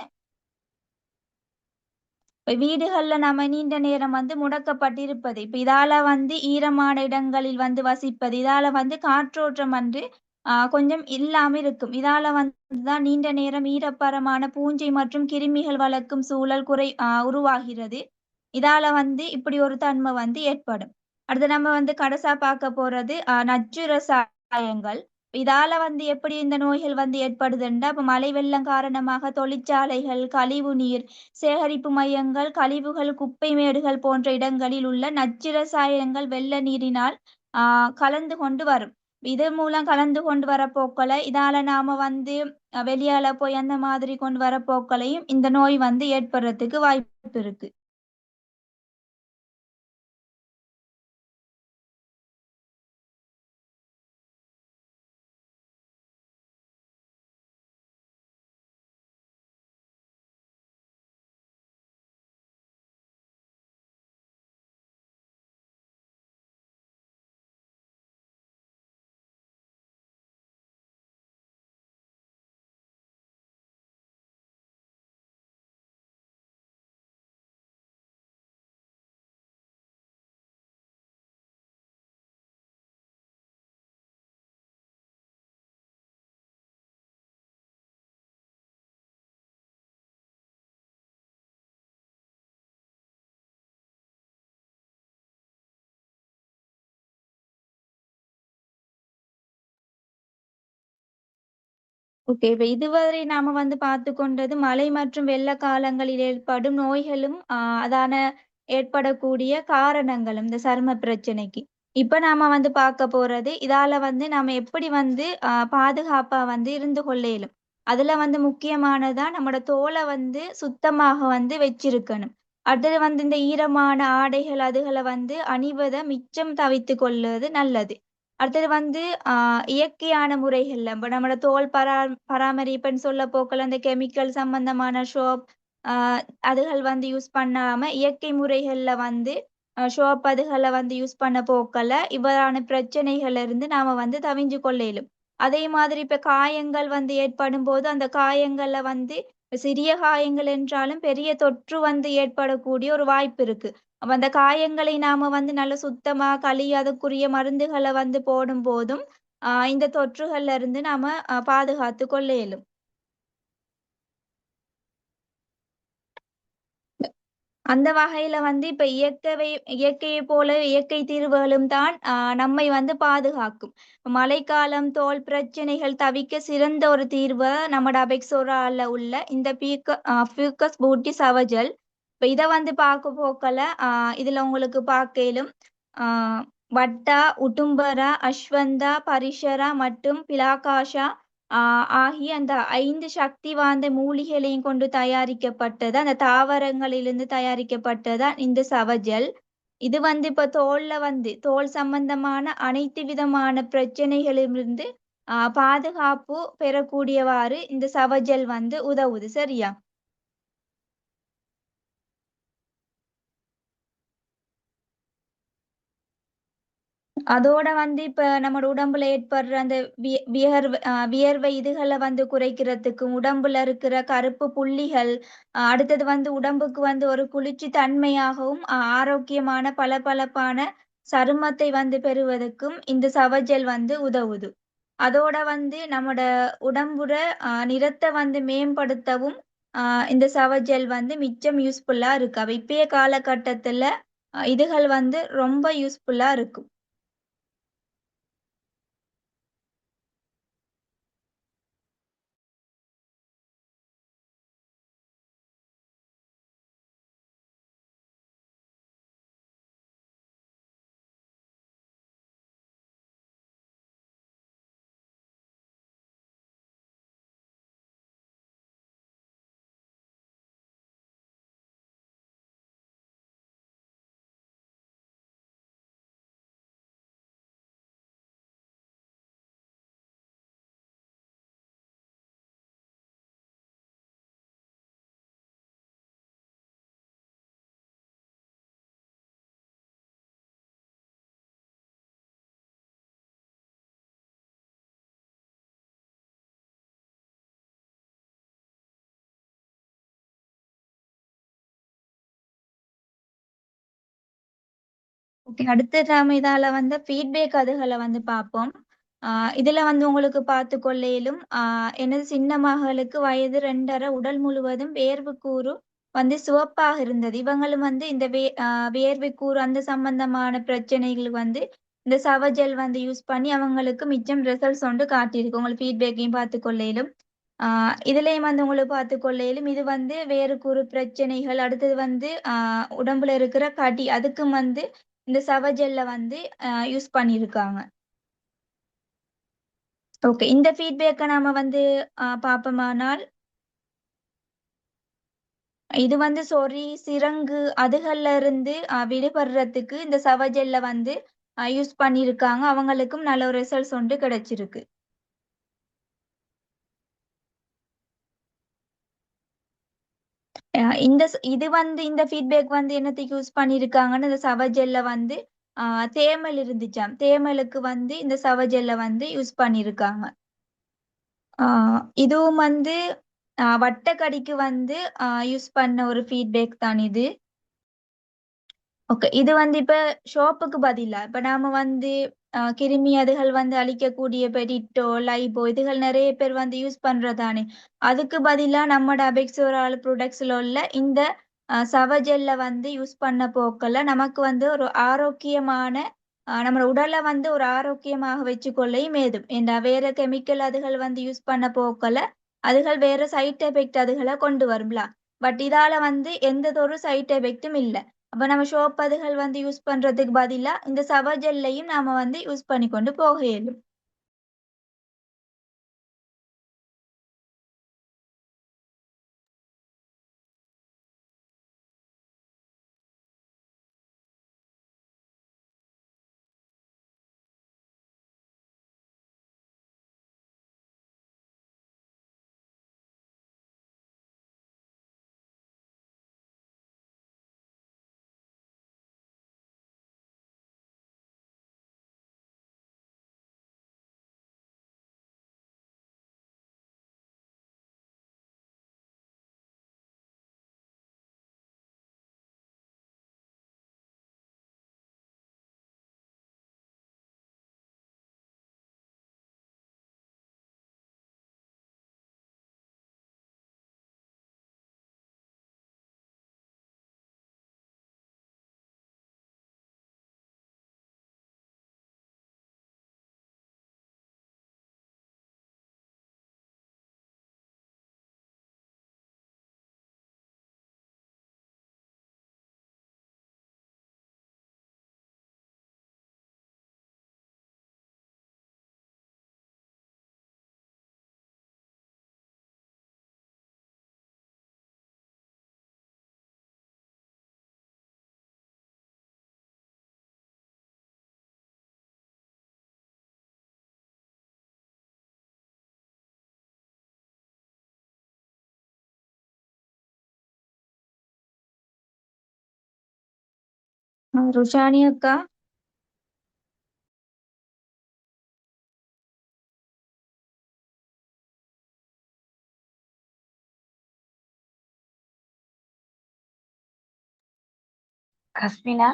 Speaker 2: இப்ப வீடுகள்ல நம்ம நீண்ட நேரம் வந்து முடக்கப்பட்டிருப்பது, இப்ப இதால வந்து ஈரமான இடங்களில் வந்து வசிப்பது, இதால வந்து காற்றோட்டம் வந்து கொஞ்சம் இல்லாம இருக்கும். இதால வந்துதான் நீண்ட நேரம் ஈரப்பரமான பூஞ்சை மற்றும் கிருமிகள் வளர்க்கும் சூழல் உருவாகிறது. இதால வந்து இப்படி ஒரு தன்மை வந்து ஏற்படும். அடுத்து நம்ம வந்து கடைசா பார்க்க போறது நச்சு ரசாயனங்கள். இதால வந்து எப்படி இந்த நோய்கள் வந்து ஏற்படுதுன்னா, இப்ப மழை வெள்ளம் காரணமாக தொழிற்சாலைகள், கழிவு நீர் சேகரிப்பு மையங்கள், கழிவுகள், குப்பை மேடுகள் போன்ற இடங்களில் உள்ள நச்சு ரசாயனங்கள் வெள்ள நீரினால் கலந்து கொண்டு வரும். இது மூலம் கலந்து கொண்டு வர போக்களை இதால நாம வந்து வெளியால போய் அந்த மாதிரி கொண்டு வர போக்களையும் இந்த நோய் வந்து ஏற்படுறதுக்கு வாய்ப்பு இருக்கு. ஓகே, இப்ப இதுவரை நாம வந்து பார்த்து கொண்டது மழை மற்றும் வெள்ள காலங்களில் ஏற்படும் நோய்களும் அதான ஏற்படக்கூடிய காரணங்களும் இந்த சரும பிரச்சனைக்கு. இப்ப நாம வந்து பார்க்க போறது இதால வந்து நாம எப்படி வந்து பாதுகாப்பா வந்து இருந்து கொள்ள இயலும். அதுல வந்து முக்கியமானதா நம்மளோட தோலை வந்து சுத்தமாக வந்து வச்சிருக்கணும். அடுத்தது வந்து இந்த ஈரமான ஆடைகள் அதுகளை வந்து அணிவதை மிச்சம் தவித்து கொள்வது நல்லது. அடுத்தது வந்து இயற்கையான முறைகள்ல இப்ப நம்மளோட தோல் பராமரிப்புன்னு சொல்ல போக்கள் அந்த கெமிக்கல் சம்பந்தமான சோப் ஆஹ் அதுகள் வந்து யூஸ் பண்ணாம இயற்கை முறைகள்ல வந்து சோப் அதுகளை வந்து யூஸ் பண்ண போக்கல இவ்வாறான பிரச்சனைகள்ல இருந்து நாம வந்து தவிஞ்சு கொள்ள இயலும். அதே மாதிரி இப்ப காயங்கள் வந்து ஏற்படும் போது அந்த காயங்கள்ல வந்து சிறிய காயங்கள் என்றாலும் பெரிய தொற்று வந்து ஏற்படக்கூடிய ஒரு வாய்ப்பு இருக்கு. அப்ப அந்த காயங்களை நாம வந்து நல்ல சுத்தமா கழுவி அதுக்குரிய மருந்துகளை வந்து போடும் போதும் இந்த தொற்றுகள்ல இருந்து நாம பாதுகாத்து கொள்ள இயலும். அந்த வகையில வந்து இப்ப இயற்கையை போல இயற்கை தீர்வுகளும் தான் நம்மை வந்து பாதுகாக்கும். மழைக்காலம் தோல் பிரச்சனைகள் தவிர்க்க சிறந்த ஒரு தீர்வு நம்மட அபெக்சோரால உள்ள இந்த பியூக்கஸ் பூட்டி சவஜல். இப்ப இத வந்து பார்க்க போக்கல இதுல உங்களுக்கு பார்க்கலும் ஆஹ் வட்டா, உடும்பரா, அஸ்வந்தா, பரிஷரா மற்றும் பிலாகாஷா ஆகிய அந்த 5 சக்தி வாய்ந்த மூலிகைகளையும் கொண்டு தயாரிக்கப்பட்டது, அந்த தாவரங்களிலிருந்து தயாரிக்கப்பட்டதா இந்த சவஜல். இது வந்து இப்ப தோல்ல வந்து தோல் சம்பந்தமான அனைத்து விதமான பிரச்சனைகளிலிருந்து பாதுகாப்பு பெறக்கூடியவாறு இந்த சவஜல் வந்து உதவுது. சரியா? அதோட வந்து இப்ப நம்ம உடம்புல ஏற்படுற அந்த வியர்வை இதுகளை வந்து குறைக்கிறதுக்கும், உடம்புல இருக்கிற கருப்பு புள்ளிகள், அடுத்தது வந்து உடம்புக்கு வந்து ஒரு குளிர்ச்சி தன்மையாகவும் ஆரோக்கியமான பளபளப்பான சருமத்தை வந்து பெறுவதற்கும் இந்த சவஜெல் வந்து உதவுது. அதோட வந்து நம்மட உடம்புற நிறத்தை வந்து மேம்படுத்தவும் இந்த சவஜெல் வந்து மிச்சம் யூஸ்ஃபுல்லா இருக்கு. அவ இப்பய காலகட்டத்துல இதுகள் வந்து ரொம்ப யூஸ்ஃபுல்லா இருக்கும். ஓகே, அடுத்த நாம இதால வந்து ஃபீட்பேக் அதுகளை வந்து பார்ப்போம். இதுல வந்து உங்களுக்கு பார்த்து கொள்ளையிலும் எனது சின்ன மகளுக்கு வயது 2.5, உடல் முழுவதும் வேர்வு கூறு வந்து சிவப்பாக இருந்தது. இவங்களும் வந்து இந்த வேர்வை கூறு அந்த சம்பந்தமான பிரச்சனைகள் வந்து இந்த சவஜெல் வந்து யூஸ் பண்ணி அவங்களுக்கு மிச்சம் ரிசல்ட்ஸ் வந்து காட்டியிருக்கு. உங்களுக்கு ஃபீட்பேக்கையும் பார்த்து கொள்ளையிலும் இதுலயும் வந்து உங்களுக்கு பார்த்து கொள்ளையிலும் இது வந்து வேறு கூறு பிரச்சனைகள், அடுத்தது வந்து உடம்புல இருக்கிற கடி, அதுக்கும் வந்து இந்த சவஜெல்ல வந்து யூஸ் பண்ணியிருக்காங்க. ஓகே, இந்த ஃபீட்பேக்கை நாம வந்து பார்ப்போமானால் இது வந்து சொறி, சிரங்கு அதுகள்ல இருந்து விடுபடுறதுக்கு இந்த சவஜெல்ல வந்து யூஸ் பண்ணியிருக்காங்க. அவங்களுக்கும் நல்ல ஒரு ரிசல்ட்ஸ் ஒன்று கிடைச்சிருக்கு. இது வந்து இந்த ஃபீட்பேக் வந்து என்னத்துக்கு யூஸ் பண்ணியிருக்காங்கன்னு இந்த சவஜெல்ல வந்து தேமல் இருந்துச்சாம். தேமலுக்கு வந்து இந்த சவஜெல்ல வந்து யூஸ் பண்ணியிருக்காங்க. இதுவும் வந்து வட்டக்கடிக்கு வந்து யூஸ் பண்ண ஒரு ஃபீட்பேக் தான் இது. ஓகே, இது வந்து இப்ப ஷோப்புக்கு பதிலா இப்ப நாம வந்து கிருமி அதுகள் வந்து அழிக்கக்கூடிய பெடிட்டோ, லைபோ இதுகள் நிறைய பேர் வந்து யூஸ் பண்றதானே. அதுக்கு பதிலா நம்மட அபெக்சோரால் ப்ராடக்ட்ஸ்ல உள்ள இந்த சவஜெல்ல வந்து யூஸ் பண்ண போக்கல நமக்கு வந்து ஒரு ஆரோக்கியமான நம்ம உடலை வந்து ஒரு ஆரோக்கியமாக வச்சுக்கொள்ளையும் ஏதும். ஏண்டா வேற கெமிக்கல் அதுகள் வந்து யூஸ் பண்ண போக்கல அதுகள் வேற சைட் எஃபெக்ட் அதுகளை கொண்டு வரும்ல. பட் இதால வந்து எந்த ஒரு சைட் எஃபெக்டும் இல்லை. அப்ப நம்ம சோப் அதுகள் வந்து யூஸ் பண்றதுக்கு பதிலா இந்த சவஜெல்லையும் நாம வந்து யூஸ் பண்ணி கொண்டு போக இயலும். ருஷானி அக்கா.
Speaker 1: ஹஸ்மினா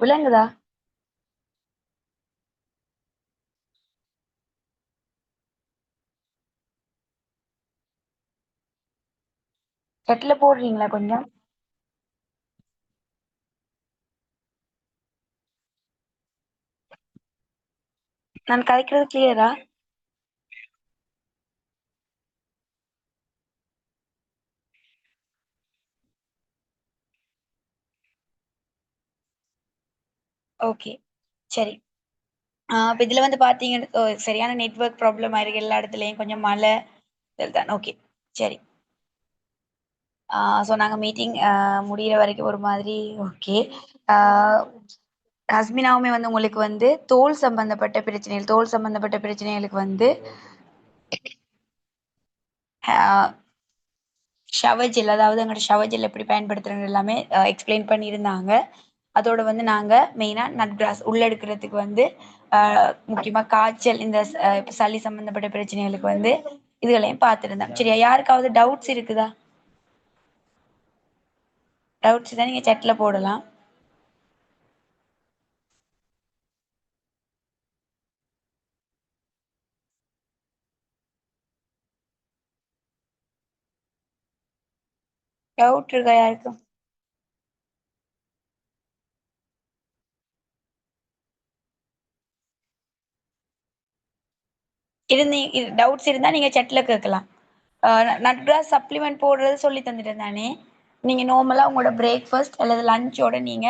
Speaker 1: விளங்குதா? செட்ல போடுறீங்களா கொஞ்சம்? நான் கதைக்கிறது கிளியரா? ஓகே, சரி. இப்ப இதுல வந்து பாத்தீங்கன்னு சரியான நெட்வொர்க் ப்ராப்ளம் ஆயிருக்கு எல்லா இடத்துலயும். கொஞ்சம் மழை தான். ஓகே, சரி. ஸோ நாங்க மீட்டிங் முடியிற வரைக்கும் ஒரு மாதிரி. ஓகே. ஹஸ்மினாவுமே வந்து உங்களுக்கு வந்து தோல் சம்பந்தப்பட்ட பிரச்சனைகளுக்கு வந்து ஷவர் ஜெல், அதாவது எங்களோட ஷவர் ஜெல் எப்படி பயன்படுத்துறது எல்லாமே எக்ஸ்பிளைன் பண்ணியிருந்தாங்க. அதோட வந்து நாங்க மெயினா நட் கிராஸ் உள்ளெடுக்கிறதுக்கு வந்து முக்கியமா காய்ச்சல், இந்த இப்ப சளி சம்பந்தப்பட்ட பிரச்சனைகளுக்கு வந்து இதுகளையும் பார்த்துருந்தோம். சரியா? யாருக்காவது டவுட்ஸ் இருக்குதா? டவுட்ஸ் தான் நீங்க சட்ல போடலாம். டவுட் இருக்கா யாருக்கும்? டவுட்ஸ் இருந்தா நீங்க சட்ல கேட்கலாம். நட் கிராஸ் சப்ளிமெண்ட் போடுறது சொல்லி தந்துட்டேன் தானே. நீங்க நார்மலா உங்களோட பிரேக்ஃபாஸ்ட் அல்லது லஞ்சோட நீங்க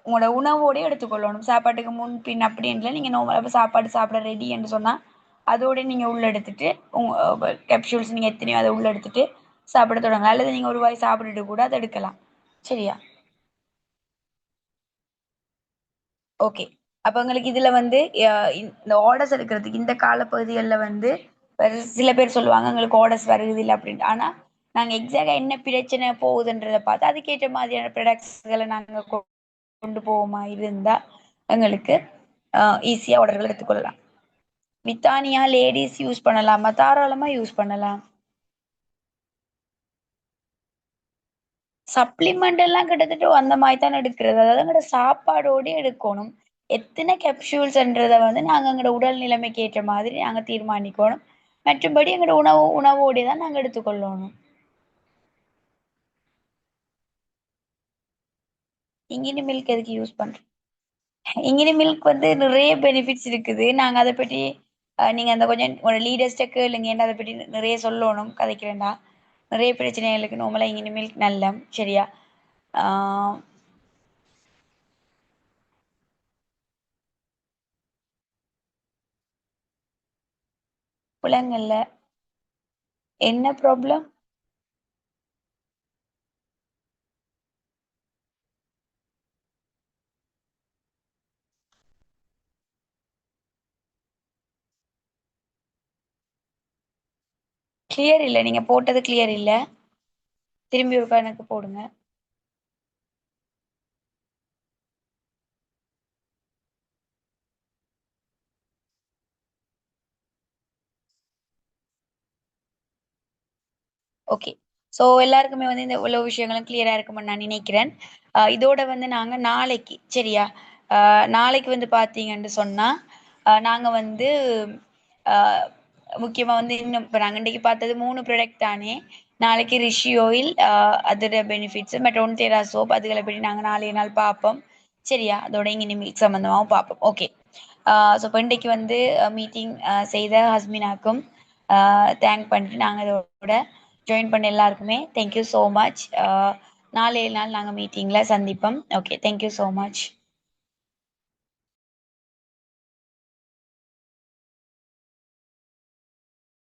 Speaker 1: உங்களோட உணவோட எடுத்துக்கொள்ளணும். சாப்பாட்டுக்கு முன் பின் அப்படின்ல நீங்க நார்மலா சாப்பாடு சாப்பிட ரெடி என்று சொன்னா அதோட நீங்க உள்ள எடுத்துட்டு உங்க கேப்சூல்ஸ் நீங்க எத்தனையோ அதை உள்ள எடுத்துட்டு சாப்பிட தொடங்க. அல்லது நீங்க ஒரு வாய் சாப்பிட்டுட்டு கூட அதை எடுக்கலாம். சரியா? ஓகே. அப்ப உங்களுக்கு இதுல வந்து இந்த ஆர்டர்ஸ் எடுக்கிறதுக்கு இந்த காலப்பகுதிகளில் வந்து சில பேர் சொல்லுவாங்க எங்களுக்கு ஆர்டர்ஸ் வருது இல்லை அப்படின்ட்டு. ஆனா நாங்க எக்ஸாக்டா என்ன பிரச்சனை போகுதுன்றதை பார்த்து அதுக்கேற்ற மாதிரியான ப்ராடக்ட்ஸ்களை நாங்க கொண்டு போவோமா இருந்தா எங்களுக்கு ஈஸியா ஆர்டர்கள் எடுத்துக்கொள்ளலாம். வித்தானியா லேடிஸ் யூஸ் பண்ணலாமா? தாராளமா யூஸ் பண்ணலாம். சப்ளிமெண்ட் எல்லாம் கிட்டத்தட்ட அந்த மாதிரி தான் எடுக்கிறது. அதாவது எங்களோட சாப்பாடோட எடுக்கணும். எத்தனை கேப்சூல்ஸ்ன்றதை வந்து நாங்க எங்களோட உடல் நிலைமைக்கு ஏற்ற மாதிரி நாங்க தீர்மானிக்கணும். மற்றபடி எங்களோட உணவோட தான் நாங்க எடுத்துக்கொள்ளணும். இங்கினி மில்க் எதுக்கு யூஸ் பண்றோம்? இங்கினி மில்க் வந்து நிறைய பெனிஃபிட்ஸ் இருக்குது. நாங்க அதை பற்றி நீங்க அந்த கொஞ்சம் ஒரு லீடர்ஸ்ட கேளுங்க. ஏன்னா அதை பற்றி நிறைய சொல்லணும் கதைக்கிறேன்டா. நிறைய பிரச்சனைகளுக்கு நார்மலா இங்கினி மில்க் நல்ல. சரியா? ஆஹ் புலங்கள்ல என்ன ப்ராப்ளம்? கிளியர் இல்ல. நீங்க போட்டது கிளியர் இல்ல. திரும்பி ஒருக்கா எனக்கு போடுங்க. ஓகே. ஸோ எல்லாருக்குமே வந்து இந்த இவ்வளவு விஷயங்களும் கிளியரா இருக்கும்னு நான் நினைக்கிறேன். இதோட வந்து நாங்க நாளைக்கு சரியா? நாளைக்கு வந்து பார்த்தீங்கன்னு சொன்னா நாங்க வந்து அஹ், முக்கியமா வந்து இன்னும் இப்போ நாங்கள் இன்றைக்கு பார்த்தது 3 ப்ராடக்ட் தானே. நாளைக்கு ரிஷி ஆயில், அதோட பெனிஃபிட்ஸ், மற்ற ஒன்டேரா சோப், அதுகளை பற்றி நாங்கள் நாளைய நாள் பார்ப்போம். சரியா? அதோட இங்கே மில்க் சம்மந்தமாகவும் பார்ப்போம். ஓகே. ஸோ இப்போ இன்றைக்கு வந்து மீட்டிங் செய்த ஹஸ்மினாக்கும் தேங்க் பண்ணிட்டு நாங்கள் இதோட ஜாயின் பண்ண எல்லாருக்குமே தேங்க்யூ ஸோ மச். நாளைய நாள் நாங்கள் மீட்டிங்கில் சந்திப்போம். Okay, thank you so much.